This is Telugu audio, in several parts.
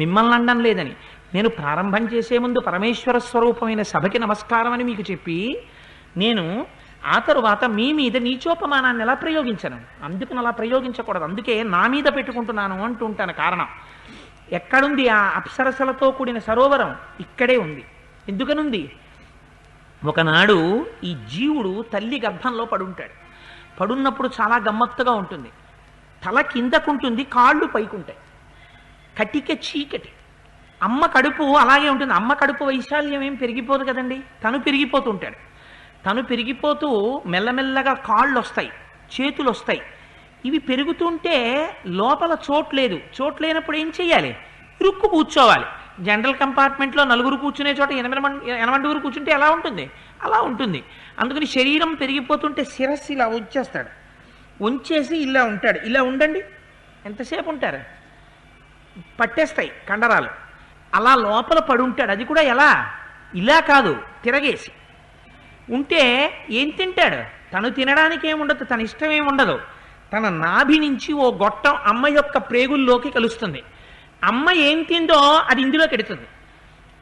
మిమ్మల్ని అనడం లేదని. నేను ప్రారంభం చేసే ముందు పరమేశ్వర స్వరూపమైన సభకి నమస్కారం అని మీకు చెప్పి నేను ఆ తరువాత మీ మీద నీచోపమానాన్ని ఎలా ప్రయోగించను? అందుకని అలా ప్రయోగించకూడదు. అందుకే నా మీద పెట్టుకుంటున్నాను అంటూ ఉంటాను. కారణం ఎక్కడుంది? ఆ అప్సరసలతో కూడిన సరోవరం ఇక్కడే ఉంది. ఎందుకనుంది? ఒకనాడు ఈ జీవుడు తల్లి గర్భంలో పడుంటాడు. పడున్నప్పుడు చాలా గమ్మత్తుగా ఉంటుంది. తల కిందకుంటుంది, కాళ్ళు పైకుంటాయి. కటిక చీకటి. అమ్మ కడుపు అలాగే ఉంటుంది. అమ్మ కడుపు వైశాల్యం ఏం పెరిగిపోదు కదండి, తను పెరిగిపోతూ ఉంటాడు. తను పెరిగిపోతూ మెల్లమెల్లగా కాళ్ళు వస్తాయి, చేతులు వస్తాయి. ఇవి పెరుగుతుంటే లోపల చోట్లేదు. చోట్లేనప్పుడు ఏం చెయ్యాలి? ఇరుక్కు కూర్చోవాలి. జనరల్ కంపార్ట్మెంట్లో నలుగురు కూర్చునే చోట 8 కూర్చుంటే ఎలా ఉంటుంది? అలా ఉంటుంది. అందుకని శరీరం పెరిగిపోతుంటే శిరస్సు ఇలా ఉంచేస్తాడు. ఉంచేసి ఇలా ఉంటాడు. ఇలా ఉండండి, ఎంతసేపు ఉంటారు? పట్టేస్తాయి కండరాలు. అలా లోపల పడుంటాడు. అది కూడా ఎలా? ఇలా కాదు, తిరగేసి ఉంటే ఏం తింటాడు? తను తినడానికి ఏముండదు, తన ఇష్టం ఏముండదు. తన నాభి నుంచి ఓ గొట్టం అమ్మ యొక్క ప్రేగుల్లోకి కలుస్తుంది. అమ్మ ఏం తిందో అది ఇందులోకి ఎడుతుంది.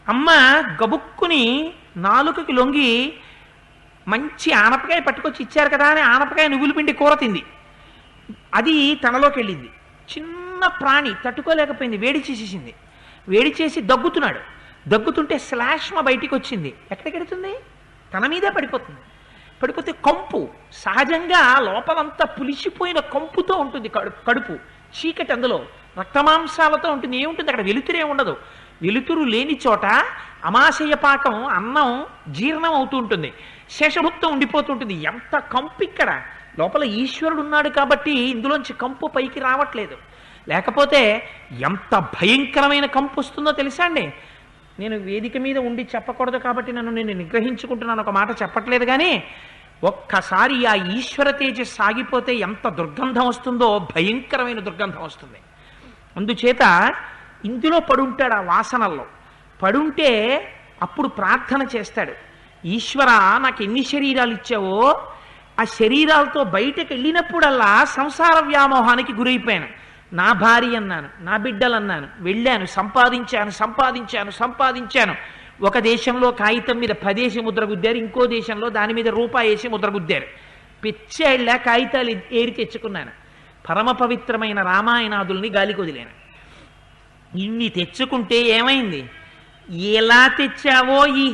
అమ్మ గబుక్కుని నాలుకకి లొంగి మంచి ఆనపకాయ పట్టుకొచ్చి ఇచ్చారు కదా అని ఆనపకాయ నువ్వుల పిండి కూర తింది. అది తనలోకి వెళ్ళింది. చిన్న ప్రాణి తట్టుకోలేకపోయింది, వేడి చేసేసింది. వేడి చేసి దగ్గుతున్నాడు. దగ్గుతుంటే శ్లాష్మ బయటికి వచ్చింది. ఎక్కడికి వెడుతుంది? తన మీదే పడిపోతుంది. పడిపోతే కంపు, సహజంగా లోపలంతా పులిసిపోయిన కంపుతో ఉంటుంది కడుపు. చీకటి, అందులో రక్తమాంసాలతో ఉంటుంది. ఏముంటుంది అక్కడ? వెలుతురే ఉండదు. వెలుతురు లేని చోట అమాశయ పాకం, అన్నం జీర్ణం అవుతూ ఉంటుంది. శేషభుక్తం ఉండిపోతుంటుంది. ఎంత కంపు ఇక్కడ! లోపల ఈశ్వరుడు ఉన్నాడు కాబట్టి ఇందులోంచి కంపు పైకి రావట్లేదు. లేకపోతే ఎంత భయంకరమైన కంపు వస్తుందో తెలుసా అండి? నేను వేదిక మీద ఉండి చెప్పకూడదు కాబట్టి నేను నిగ్రహించుకుంటున్నాను, ఒక మాట చెప్పట్లేదు. కానీ ఒక్కసారి ఆ ఈశ్వర తేజస్ సాగిపోతే ఎంత దుర్గంధం వస్తుందో, భయంకరమైన దుర్గంధం వస్తుంది. అందుచేత ఇందులో పడుంటాడు, ఆ వాసనల్లో పడుంటే అప్పుడు ప్రార్థన చేస్తాడు. ఈశ్వర, నాకు ఎన్ని శరీరాలు ఇచ్చావో ఆ శరీరాలతో బయటకు వెళ్ళినప్పుడల్లా సంసార వ్యామోహానికి గురైపోయాను. నా భార్య అన్నాను, నా బిడ్డలు అన్నాను, వెళ్ళాను, సంపాదించాను. ఒక దేశంలో కాగితం మీద 10 వేసి ముద్ర గుద్దారు, ఇంకో దేశంలో దాని మీద రూపాయి వేసి ముద్ర గుద్దారు. పిచ్చేళ్ళ కాగితాలు ఏరి తెచ్చుకున్నాను. పరమ పవిత్రమైన రామాయణాదుల్ని గాలికి వదిలాను. ఇన్ని తెచ్చుకుంటే ఏమైంది? ఎలా తెచ్చావో ఈ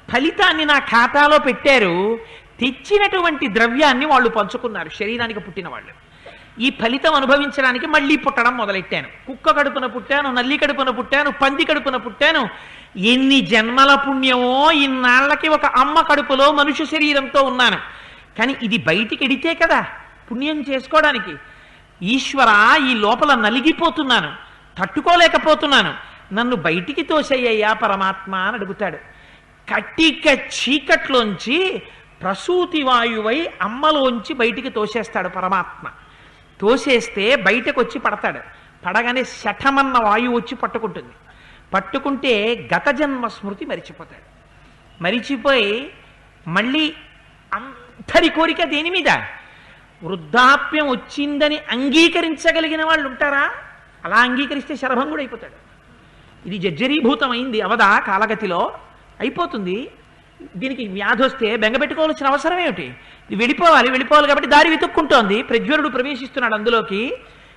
ఫలితాన్ని నా ఖాతాలో పెట్టారు. తెచ్చినటువంటి ద్రవ్యాన్ని వాళ్ళు పంచుకున్నారు, శరీరానికి పుట్టిన వాళ్ళు. ఈ ఫలితం అనుభవించడానికి మళ్ళీ పుట్టడం మొదలెట్టాను. కుక్క కడుపున పుట్టాను, నల్లి కడుపున పుట్టాను, పంది కడుపున పుట్టాను. ఎన్ని జన్మల పుణ్యమో! ఇన్నాళ్లకి ఒక అమ్మ కడుపులో మనుష్య శరీరంతో ఉన్నాను. కానీ ఇది బయటికి ఎడితే కదా పుణ్యం చేసుకోవడానికి. ఈశ్వర, ఈ లోపల నలిగిపోతున్నాను, తట్టుకోలేకపోతున్నాను, నన్ను బయటికి తోసేయ్యా పరమాత్మ అని అడుగుతాడు. కటిక చీకట్లోంచి ప్రసూతి వాయువై అమ్మలోంచి బయటికి తోసేస్తాడు పరమాత్మ. తోసేస్తే బయటకు వచ్చి పడతాడు. పడగానే శఠమన్న వాయువు వచ్చి పట్టుకుంటుంది. పట్టుకుంటే గత జన్మ స్మృతి మరిచిపోతాడు. మరిచిపోయి మళ్ళీ అందరి కోరిక దేని మీద? వృద్ధాప్యం వచ్చిందని అంగీకరించగలిగిన వాళ్ళు ఉంటారా? అలా అంగీకరిస్తే శరభంగుడు అయిపోతాడు. ఇది జర్జరీభూతమైంది అవదా కాలగతిలో అయిపోతుంది. దీనికి వ్యాధి వస్తే బెంగపెట్టుకోవాల్సిన అవసరం ఏమిటి? ఇది వెళ్ళిపోవాలి కాబట్టి దారి వెతుక్కుంటోంది. ప్రజ్వరుడు ప్రవేశిస్తున్నాడు అందులోకి.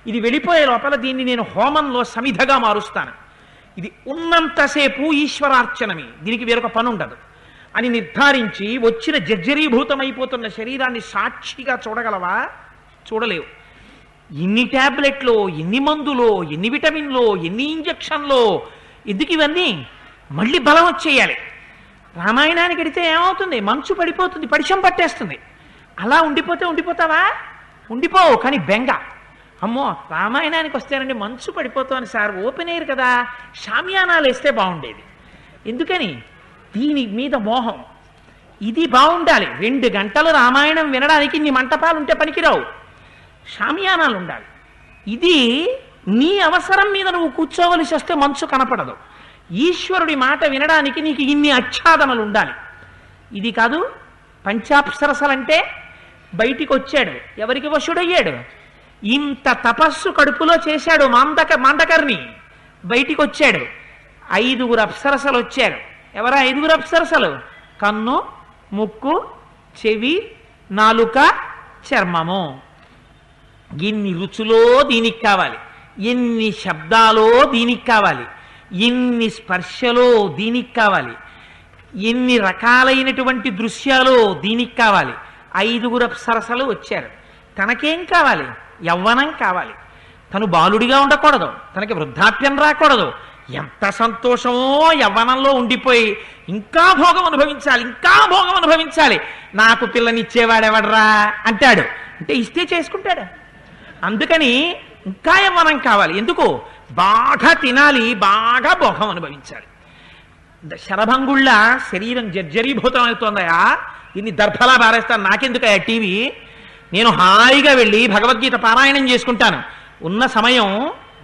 ఇది వెళ్ళిపోయే లోపల దీన్ని నేను హోమంలో సమిధగా మారుస్తాను. ఇది ఉన్నంతసేపు ఈశ్వరార్చనమే, దీనికి వేరొక పని ఉండదు అని నిర్ధారించి వచ్చిన జర్జరీభూతమైపోతున్న శరీరాన్ని సాక్షిగా చూడగలవా? చూడలేవు. ఎన్ని ట్యాబ్లెట్లో, ఎన్ని మందులో, ఎన్ని విటమిన్లో, ఎన్ని ఇంజక్షన్లో, ఎందుకు ఇవన్నీ? మళ్ళీ బలం వచ్చేయాలి. రామాయణానికి ఎడితే ఏమవుతుంది? మంచు పడిపోతుంది, పడిశం పట్టేస్తుంది. అలా ఉండిపోతావా? ఉండిపోవు. కానీ బెంగ, అమ్మో రామాయణానికి వస్తేనండి మంచు పడిపోతామని సార్, ఓపెన్ ఎయిర్ కదా, షామియానాలు వేస్తే బాగుండేది. ఎందుకని? దీని మీద మోహం. ఇది బాగుండాలి. 2 గంటలు రామాయణం వినడానికి నీ మంటపాలు ఉంటే పనికిరావు, షామియానాలు ఉండాలి. ఇది నీ అవసరం మీద నువ్వు కూర్చోవలసి వస్తే మంచు కనపడదు. ఈశ్వరుడి మాట వినడానికి నీకు ఇన్ని ఆచ్ఛాదనలు ఉండాలి. ఇది కాదు. పంచాప్సరసలంటే బయటికి వచ్చాడు, ఎవరికి వశుడయ్యాడు? ఇంత తపస్సు కడుపులో చేశాడు మాండకర్ణి. బయటికి వచ్చాడు. 5గురు అప్సరసలు వచ్చారు. ఎవరా 5గురు అప్సరసలు? కన్ను, ముక్కు, చెవి, నాలుక, చర్మము. ఎన్ని రుచులో దీనికి కావాలి, ఎన్ని శబ్దాలో దీనికి కావాలి, ఎన్ని స్పర్శలో దీనికి కావాలి, ఎన్ని రకాలైనటువంటి దృశ్యాలు దీనికి కావాలి. 5గురు అప్సరసలు వచ్చారు. తనకేం కావాలి? యవ్వనం కావాలి. తను బాలుడిగా ఉండకూడదు, తనకి వృద్ధాప్యం రాకూడదు. ఎంత సంతోషమో యవ్వనంలో ఉండిపోయి ఇంకా భోగం అనుభవించాలి, ఇంకా భోగం అనుభవించాలి. నాకు పిల్లనిచ్చేవాడెవడరా అంటాడు. అంటే ఇస్తే చేసుకుంటాడు. అందుకని ఇంకా యవ్వనం కావాలి. ఎందుకు? బాగా తినాలి, బాగా భోగం అనుభవించాలి. శరభంగుళ్ళ శరీరం జర్జరీభూతం అవుతోందయా, ఇన్ని దర్భలా బారేస్తాను, నాకెందుకయా టీవీ, నేను హాయిగా వెళ్ళి భగవద్గీత పారాయణం చేసుకుంటాను, ఉన్న సమయం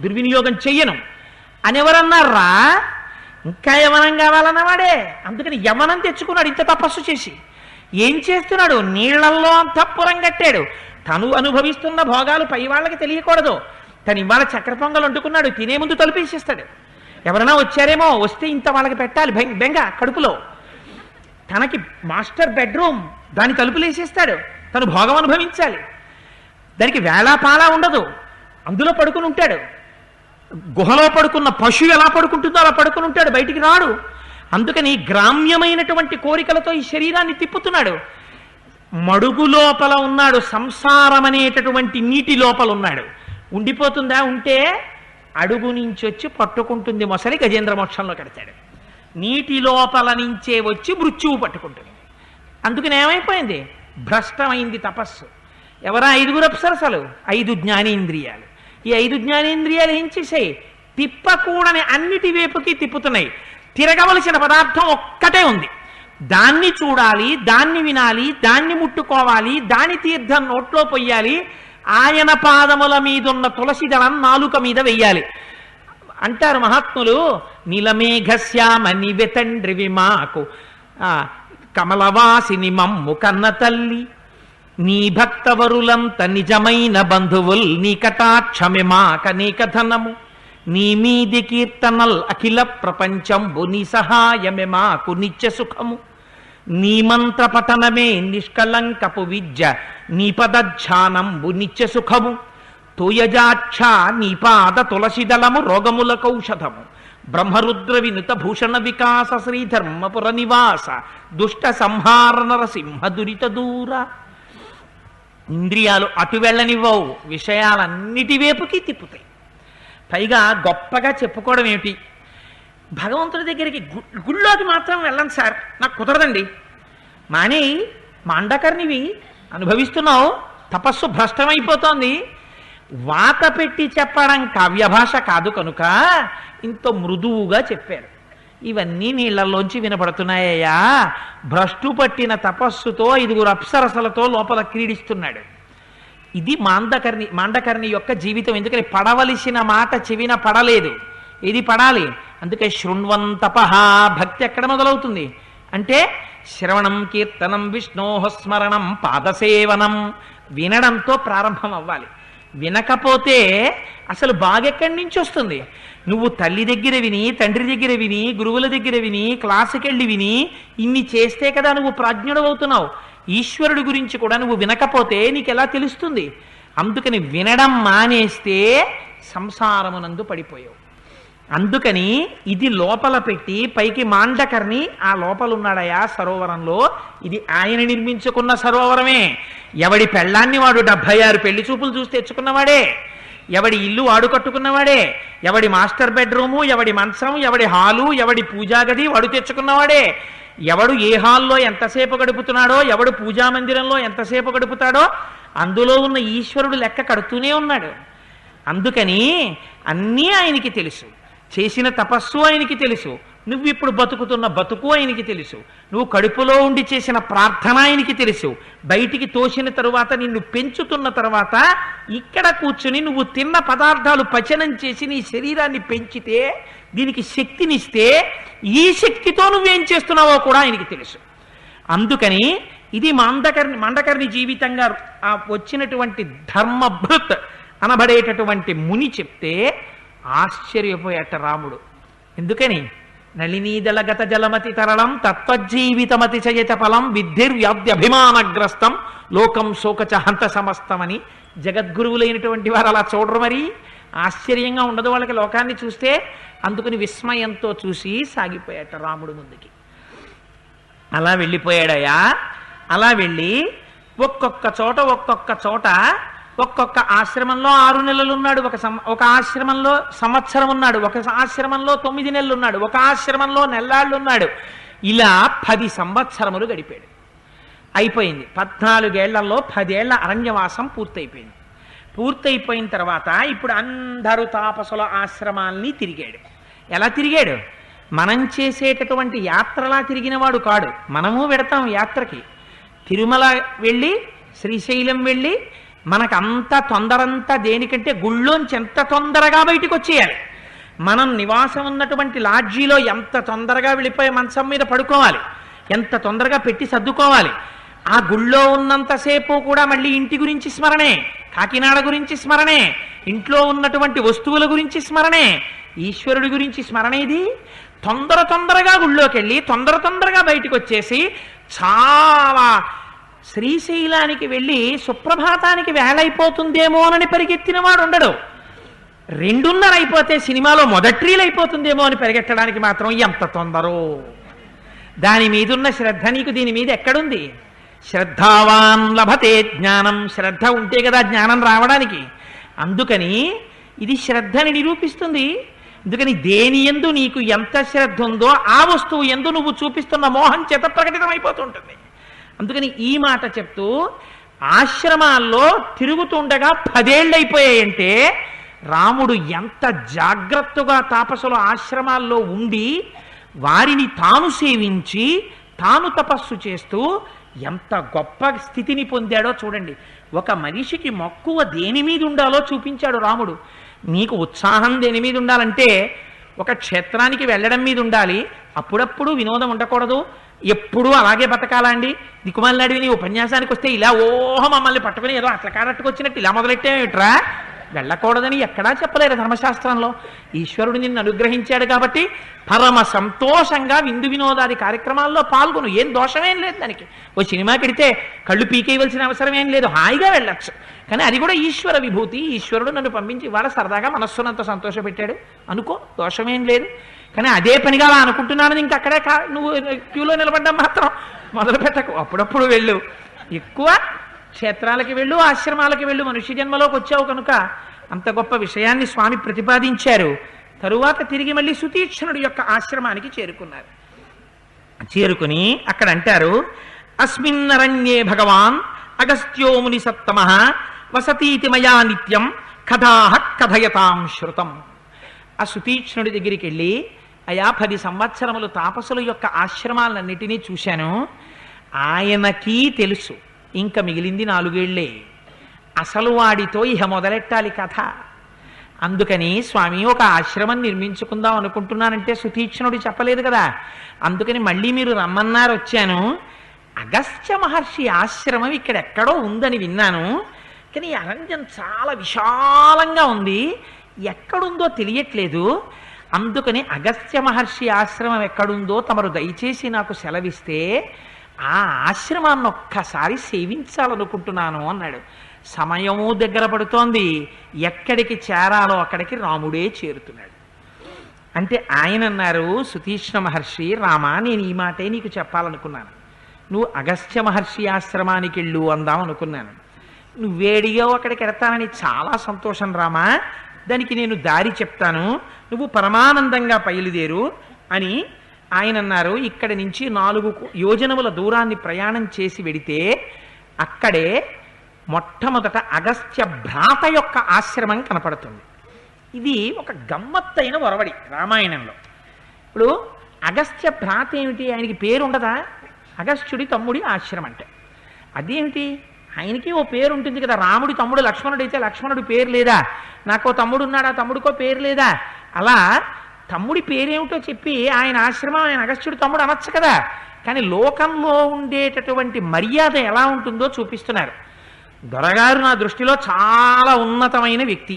దుర్వినియోగం చెయ్యను అని ఎవరన్నారా? ఇంకా యవనం కావాలన్నవాడే. అందుకని యవనం తెచ్చుకున్నాడు ఇంత తపస్సు చేసి. ఏం చేస్తున్నాడు? నీళ్లల్లో అంతఃపురం కట్టాడు. తను అనుభవిస్తున్న భోగాలు పై వాళ్ళకి తెలియకూడదు. తను ఇవాళ చక్కెర పొంగలు వండుకున్నాడు, తినే ముందు తలుపేసేస్తాడు. ఎవరైనా వచ్చారేమో, వస్తే ఇంత వాళ్ళకి పెట్టాలి బెంగ కడుపులో. తనకి మాస్టర్ బెడ్రూమ్, దాని తలుపులు వేసేస్తాడు. తను భోగం అనుభవించాలి. దానికి వేళాపాలా ఉండదు, అందులో పడుకుని ఉంటాడు. గుహలో పడుకున్న పశువు ఎలా పడుకుంటుందో అలా పడుకుని ఉంటాడు, బయటికి రాడు. అందుకని గ్రామ్యమైనటువంటి కోరికలతో ఈ శరీరాన్ని తిప్పుతున్నాడు. మడుగు లోపల ఉన్నాడు, సంసారం అనేటటువంటి నీటి లోపల ఉన్నాడు. ఉండిపోతుందా? ఉంటే అడుగు నుంచి వచ్చి పట్టుకుంటుంది మొసలి, గజేంద్ర మోక్షంలో కడతాడు. నీటి లోపల నుంచే వచ్చి మృత్యువు పట్టుకుంటుంది. అందుకని ఏమైపోయింది? భ్రష్టమైంది తపస్సు. ఎవరా 5గురు అప్సరసలు? 5 జ్ఞానేంద్రియాలు. ఈ 5 జ్ఞానేంద్రియాలు ఏం చేసాయి? తిప్పకూడని అన్నిటి వైపుకి తిప్పుతున్నాయి. తిరగవలసిన పదార్థం ఒక్కటే ఉంది, దాన్ని చూడాలి, దాన్ని వినాలి, దాన్ని ముట్టుకోవాలి, దాని తీర్థం నోట్లో పొయ్యాలి, ఆయన పాదముల మీదున్న తులసి దళం నాలుక మీద వెయ్యాలి. అంటారు మహాత్ములు, నీలమేఘశ్యామని వెతండ్రివి మాకు కమలవాసిని మమ్ము కన్న తల్లి, నీ భక్తవరులంత నిజమైన బంధువుల్, నీ కటాక్షమే మాకనేక ధనము, నీ మీది కీర్తనల్ అఖిల ప్రపంచంబు, నీ సహాయమే మాకు నిత్య సుఖము, నీ మంత్ర పఠనమే నిష్కళంకపు విద్య, నీ పదధ్యానంబు నిత్య సుఖము, తోయజాక్ష నీ పాద తులసిదళము రోగములకౌషధము, బ్రహ్మరుద్ర వినుత భూషణ వికాస శ్రీధర్మపుర నివాస, దుష్ట సంహార నరసింహ దురిత దూర. ఇంద్రియాలు అటు వెళ్ళనివ్వవు, విషయాలన్నిటి వైపుకి తిప్పుతాయి. పైగా గొప్పగా చెప్పుకోవడం ఏమిటి? భగవంతుడి దగ్గరికి గుళ్ళోకి మాత్రం వెళ్ళండి సార్, నాకు కుదరదండి. మానే మాండకర్నివి అనుభవిస్తున్నావు, తపస్సు భ్రష్టమైపోతోంది. వాత పెట్టి చెప్పడం కావ్యభాష కాదు కనుక ఇంత మృదువుగా చెప్పారు. ఇవన్నీ నీళ్లలోంచి వినపడుతున్నాయ్యా. భ్రష్టు పట్టిన తపస్సుతో 5గురు అప్సరసలతో లోపల క్రీడిస్తున్నాడు. ఇది మాండకర్ణి యొక్క జీవితం. ఎందుకని పడవలసిన మాట చెవిన పడలేదు, ఇది పడాలి. అందుకే శృణ్వంతపహ, భక్తి ఎక్కడ మొదలవుతుంది అంటే శ్రవణం కీర్తనం విష్ణోః స్మరణం పాదసేవనం, వినడంతో ప్రారంభం అవ్వాలి. వినకపోతే అసలు బాగెక్కడి నుంచి వస్తుంది? నువ్వు తల్లి దగ్గర విని, తండ్రి దగ్గర విని, గురువుల దగ్గర విని, క్లాసుకెళ్ళి విని ఇన్ని చేస్తే కదా నువ్వు ప్రాజ్ఞుడు అవుతున్నావు. ఈశ్వరుడి గురించి కూడా నువ్వు వినకపోతే నీకు ఎలా తెలుస్తుంది? అందుకని వినడం మానేస్తే సంసారమునందు పడిపోయావు. అందుకని ఇది లోపల పెట్టి పైకి మాండకర్ణి ఆ లోపల ఉన్నాడయా సరోవరంలో. ఇది ఆయన నిర్మించుకున్న సరోవరమే. ఎవడి పెళ్ళాన్ని వాడు 76 పెళ్లి చూపులు చూసి తెచ్చుకున్నవాడే, ఎవడి ఇల్లు వాడు కట్టుకున్నవాడే, ఎవడి మాస్టర్ బెడ్రూము, ఎవడి మంచం, ఎవడి హాలు, ఎవడి పూజాగది వాడు తెచ్చుకున్నవాడే. ఎవడు ఏ హాల్లో ఎంతసేపు గడుపుతున్నాడో, ఎవడు పూజా మందిరంలో ఎంతసేపు గడుపుతాడో అందులో ఉన్న ఈశ్వరుడు లెక్క కడుతూనే ఉన్నాడు. అందుకని అన్నీ ఆయనకి తెలుసు. చేసిన తపస్సు ఆయనకి తెలుసు, నువ్వు ఇప్పుడు బతుకుతున్న బతుకు ఆయనకి తెలుసు, నువ్వు కడుపులో ఉండి చేసిన ప్రార్థన ఆయనకి తెలుసు. బయటికి తోసిన తరువాత నిన్ను పెంచుతున్న తర్వాత ఇక్కడ కూర్చుని నువ్వు తిన్న పదార్థాలు పచనం చేసి నీ శరీరాన్ని పెంచితే, దీనికి శక్తినిస్తే, ఈ శక్తితో నువ్వేం చేస్తున్నావో కూడా ఆయనకి తెలుసు. అందుకని ఇది మాండకర్ణి జీవితంగా వచ్చినటువంటి ధర్మభృత్ అనబడేటటువంటి ముని చెప్తే ఆశ్చర్యపోయాట రాముడు. ఎందుకని? నళినీదళగత జలమతి తరళం తత్వజీవితమతి చయత ఫలం విద్ధిర్వ్యాప్త్యభిమానగ్రస్తం లోకం శోకచ హంత సమస్తమని జగద్గురువులైనటువంటి వారు అలా చూడరు. మరి ఆశ్చర్యంగా ఉండదు వాళ్ళకి లోకాన్ని చూస్తే? అందుకని విస్మయంతో చూసి సాగిపోయాట రాముడు ముందుకి. అలా వెళ్ళిపోయాడయా. అలా వెళ్ళి ఒక్కొక్క చోట ఒక్కొక్క ఆశ్రమంలో 6 నెలలు ఉన్నాడు, ఒక ఆశ్రమంలో సంవత్సరం ఉన్నాడు, ఒక ఆశ్రమంలో 9 నెలలు ఉన్నాడు, ఒక ఆశ్రమంలో నెల్లాళ్ళు ఉన్నాడు. ఇలా 10 సంవత్సరములు గడిపాడు. అయిపోయింది. 14 ఏళ్లలో 10 ఏళ్ల అరణ్యవాసం పూర్తయిపోయింది. పూర్తయిపోయిన తర్వాత ఇప్పుడు అందరూ తాపసుల ఆశ్రమాల్ని తిరిగాడు. ఎలా తిరిగాడు? మనం చేసేటటువంటి యాత్రలా తిరిగినవాడు కాడు. మనము వెడతాం యాత్రకి. తిరుమల వెళ్ళి శ్రీశైలం వెళ్ళి మనకంతా తొందరంతా దేనికంటే గుళ్ళోంచి ఎంత తొందరగా బయటికి వచ్చేయాలి. మనం నివాసం ఉన్నటువంటి లాడ్జీలో ఎంత తొందరగా వెళ్ళిపోయి మంచం మీద పడుకోవాలి, ఎంత తొందరగా పెట్టి సర్దుకోవాలి. ఆ గుళ్ళో ఉన్నంతసేపు కూడా మళ్ళీ ఇంటి గురించి స్మరణే, కాకినాడ గురించి స్మరణే, ఇంట్లో ఉన్నటువంటి వస్తువుల గురించి స్మరణే, ఈశ్వరుడి గురించి స్మరణ. ఇది తొందరగా గుళ్ళోకి వెళ్ళి తొందరగా బయటికి వచ్చేసి చాలా శ్రీశైలానికి వెళ్ళి సుప్రభాతానికి వేళైపోతుందేమో అని పరిగెత్తిన వాడు ఉండడు. 2:30 అయిపోతే సినిమాలో మొదట్రీలు అయిపోతుందేమో అని పరిగెత్తడానికి మాత్రం ఎంత తొందరో. దాని మీదున్న శ్రద్ధ నీకు దీని మీద ఎక్కడుంది? శ్రద్ధావాన్ లభతే జ్ఞానం. శ్రద్ధ ఉంటే కదా జ్ఞానం రావడానికి. అందుకని ఇది శ్రద్ధని నిరూపిస్తుంది. అందుకని దేని యందు నీకు ఎంత శ్రద్ధ ఉందో ఆ వస్తువు యందు నువ్వు చూపిస్తున్న మోహం చేత ప్రకటితమైపోతుంటుంది. అందుకని ఈ మాట చెప్తూ ఆశ్రమాల్లో తిరుగుతుండగా 10 ఏళ్ళు అయిపోయాయంటే రాముడు ఎంత జాగ్రత్తగా తాపసుల ఆశ్రమాల్లో ఉండి వారిని తాను సేవించి తాను తపస్సు చేస్తూ ఎంత గొప్ప స్థితిని పొందాడో చూడండి. ఒక మనిషికి మక్కువ దేని మీద ఉండాలో చూపించాడు రాముడు. నీకు ఉత్సాహం దేని మీద ఉండాలంటే ఒక క్షేత్రానికి వెళ్ళడం మీద ఉండాలి. అప్పుడప్పుడు వినోదం ఉండకూడదు. ఎప్పుడూ అలాగే బతకాలా అండి? దిక్కుమాలినాడివి నీ ఉపన్యాసానికి వస్తే ఇలా ఓహో మమ్మల్ని పట్టుకుని ఏదో అట్లా కారట్టుకొచ్చినట్టు ఇలా మొదలెట్టేమిట్రా? వెళ్ళకూడదని ఎక్కడా చెప్పలేరు ధర్మశాస్త్రంలో. ఈశ్వరుడు నిన్ను అనుగ్రహించాడు కాబట్టి పరమ సంతోషంగా విందు వినోదాది కార్యక్రమాల్లో పాల్గొను. ఏం దోషమేం లేదు దానికి. ఓ సినిమాకి వెడితే కళ్ళు పీకేయవలసిన అవసరం ఏం లేదు, హాయిగా వెళ్ళచ్చు. కానీ అది కూడా ఈశ్వర విభూతి. ఈశ్వరుడు నన్ను పంపించి ఇవాళ సరదాగా మనస్సునంత సంతోషపెట్టాడు అనుకో, దోషమేం లేదు. కానీ అదే పనిగా అలా అనుకుంటున్నానని ఇంక అక్కడే నువ్వు క్యూలో నిలబడ్డం మాత్రం మొదలు పెట్టకు. అప్పుడప్పుడు వెళ్ళు, ఎక్కువ క్షేత్రాలకి వెళ్ళు, ఆశ్రమాలకి వెళ్ళు. మనుష్య జన్మలోకి వచ్చావు కనుక అంత గొప్ప విషయాన్ని స్వామి ప్రతిపాదించారు. తరువాత తిరిగి మళ్ళీ సుతీక్ష్ణుడి యొక్క ఆశ్రమానికి చేరుకున్నారు. చేరుకుని అక్కడ అంటారు, అస్మిన్నరణ్యే భగవాన్ అగస్త్యో ముని సత్తమ వసతీతి మయా నిత్యం కథాహ కథయతాం శృతం. ఆ సుతీక్ష్ణుడి దగ్గరికి వెళ్ళి, అయా 10 సంవత్సరములు తాపసుల యొక్క ఆశ్రమాలన్నిటినీ చూశాను. ఆయనకి తెలుసు ఇంకా మిగిలింది 4 ఏళ్లే. అసలు వాడితో ఇహ మొదలెట్టాలి కథ. అందుకని స్వామి ఒక ఆశ్రమం నిర్మించుకుందాం అనుకుంటున్నానంటే సుతీక్ష్ణుడు చెప్పలేదు కదా. అందుకని మళ్ళీ మీరు రమ్మన్నారు, వచ్చాను. అగస్త్య మహర్షి ఆశ్రమం ఇక్కడ ఎక్కడో ఉందని విన్నాను. కానీ ఈ అరణ్యం చాలా విశాలంగా ఉంది, ఎక్కడుందో తెలియట్లేదు. అందుకని అగస్త్య మహర్షి ఆశ్రమం ఎక్కడుందో తమరు దయచేసి నాకు సెలవిస్తే ఆ ఆశ్రమాన్ని ఒక్కసారి సేవించాలనుకుంటున్నాను అన్నాడు. సమయము దగ్గర పడుతోంది. ఎక్కడికి చేరాలో అక్కడికి రాముడే చేరుతున్నాడు. అంటే ఆయన అన్నారు, సుతీక్ష్ణ మహర్షి, రామా నేను ఈ మాటే నీకు చెప్పాలనుకున్నాను. నువ్వు అగస్త్య మహర్షి ఆశ్రమానికి వెళ్ళు అందాం అనుకున్నాను. నువ్వేడియో అక్కడికి వెడతానని చాలా సంతోషం రామా. దానికి నేను దారి చెప్తాను, నువ్వు పరమానందంగా బయలుదేరు అని ఆయన అన్నారు. ఇక్కడి నుంచి 4 యోజనముల దూరాన్ని ప్రయాణం చేసి వెడితే అక్కడే మొట్టమొదట అగస్త్య భ్రాత యొక్క ఆశ్రమం కనపడుతుంది. ఇది ఒక గమ్మత్తైన ఒరవడి రామాయణంలో. ఇప్పుడు అగస్త్య భ్రాత ఏమిటి? ఆయనకి పేరు ఉండదా? అగస్త్యుడి తమ్ముడి ఆశ్రమం అంటే అదేమిటి? ఆయనకి ఓ పేరు ఉంటుంది కదా. రాముడి తమ్ముడు లక్ష్మణుడు అయితే లక్ష్మణుడి పేరు లేదా? నాకో తమ్ముడు ఉన్నాడు, ఆ తమ్ముడికో పేరు లేదా? అలా తమ్ముడి పేరేమిటో చెప్పి ఆయన ఆశ్రమం ఆయన అగస్త్యుడి తమ్ముడు అనొచ్చు కదా. కానీ లోకంలో ఉండేటటువంటి మర్యాద ఎలా ఉంటుందో చూపిస్తున్నారు. దొరగారు నా దృష్టిలో చాలా ఉన్నతమైన వ్యక్తి.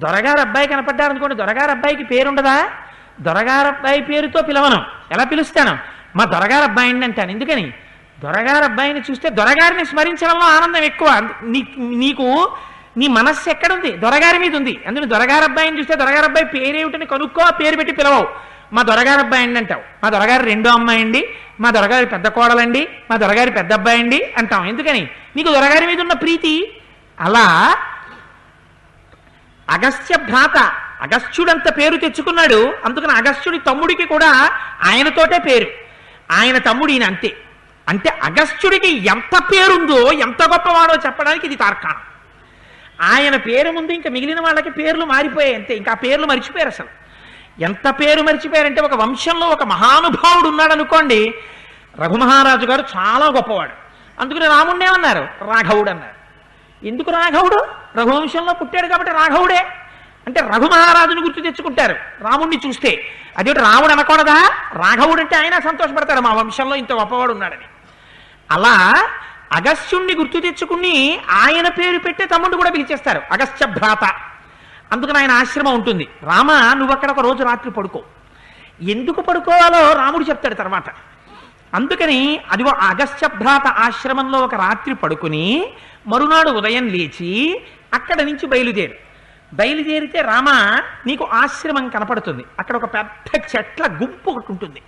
దొరగారు అబ్బాయి కనపడ్డారు అనుకోండి, దొరగారు అబ్బాయికి పేరుండదా? దొరగారు అబ్బాయి పేరుతో పిలవను, ఎలా పిలుస్తాను? మా దొరగారు అబ్బాయిని అంటాను. ఎందుకని? దొరగారు అబ్బాయిని చూస్తే దొరగారిని స్మరించడంలో ఆనందం ఎక్కువ. నీకు నీ మనస్సు ఎక్కడుంది? దొరగారి మీద ఉంది. అందుకని దొరగారు అబ్బాయిని చూస్తే దొరగారు అబ్బాయి పేరేమిటని కనుక్కో, ఆ పేరు పెట్టి పిలవవు. మా దొరగారు అబ్బాయి అండి అంటావు. మా దొరగారు రెండో అమ్మాయి అండి, మా దొరగారి పెద్ద కోడలండి, మా దొరగారి పెద్ద అబ్బాయి అండి అంటాం. ఎందుకని? నీకు దొరగారి మీద ఉన్న ప్రీతి. అలా అగస్త్య భ్రాత అగస్త్యుడంత పేరు తెచ్చుకున్నాడు. అందుకని అగస్త్యుడి తమ్ముడికి కూడా ఆయనతోటే పేరు, ఆయన తమ్ముడు ఈయన అంతే. అంటే అగస్త్యుడికి ఎంత పేరుందో, ఎంత గొప్పవాడో చెప్పడానికి ఇది తార్కాణం. ఆయన పేరు ముందు ఇంకా మిగిలిన వాళ్ళకి పేర్లు మారిపోయాయి అంతే. ఇంకా ఆ పేర్లు మర్చిపోయారు. అసలు ఎంత పేరు మర్చిపోయారంటే, ఒక వంశంలో ఒక మహానుభావుడు ఉన్నాడు అనుకోండి, రఘుమహారాజు గారు చాలా గొప్పవాడు. అందుకని రాముణ్ణే అన్నారు రాఘవుడు అన్నారు. ఎందుకు రాఘవుడు? రఘువంశంలో పుట్టాడు కాబట్టి రాఘవుడే. అంటే రఘుమహారాజుని గుర్తు తెచ్చుకుంటారు రాముణ్ణి చూస్తే. అదేంటి రాముడు అనకూడదా? రాఘవుడు అంటే ఆయన సంతోషపడతాడు, మా వంశంలో ఇంత గొప్పవాడు ఉన్నాడని. అలా అగస్త్యుణ్ణి గుర్తు తెచ్చుకుని ఆయన పేరు పెట్టే తమ్ముడు కూడా పిలిచేస్తారు, అగస్త్య భ్రాత. అందుకని ఆయన ఆశ్రమం ఉంటుంది. రామ, నువ్వు అక్కడ ఒక రోజు రాత్రి పడుకో. ఎందుకు పడుకోవాలో రాముడు చెప్తాడు తర్వాత. అందుకని అదిగో అగస్త్య భ్రాత ఆశ్రమంలో ఒక రాత్రి పడుకుని మరునాడు ఉదయం లేచి అక్కడ నుంచి బయలుదేరితే రామ, నీకు ఆశ్రమం కనపడుతుంది. అక్కడ ఒక పెద్ద చెట్ల గుంపు ఒకటి ఉంటుంది.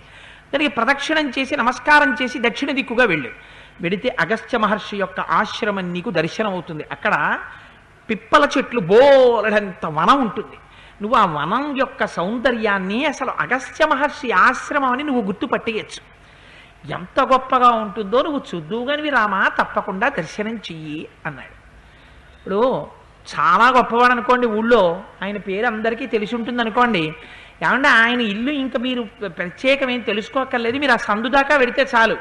దానికి ప్రదక్షిణం చేసి నమస్కారం చేసి దక్షిణ దిక్కుగా వెడితే అగస్త్య మహర్షి యొక్క ఆశ్రమం నీకు దర్శనం అవుతుంది. అక్కడ పిప్పల చెట్లు బోలెడంత వనం ఉంటుంది. నువ్వు ఆ వనం యొక్క సౌందర్యాన్ని, అసలు అగస్త్య మహర్షి ఆశ్రమం అని నువ్వు గుర్తుపట్టేయచ్చు. ఎంత గొప్పగా ఉంటుందో నువ్వు చూద్దువుగానివి రామా, తప్పకుండా దర్శనం చెయ్యి అన్నాడు. ఇప్పుడు చాలా గొప్పవాడు అనుకోండి, ఊళ్ళో ఆయన పేరు అందరికీ తెలిసి ఉంటుంది అనుకోండి. ఏమంటే ఆయన ఇల్లు ఇంకా మీరు ప్రత్యేకమేం తెలుసుకోక్కర్లేదు, మీరు ఆ సందు దాకా వెడితే చాలు.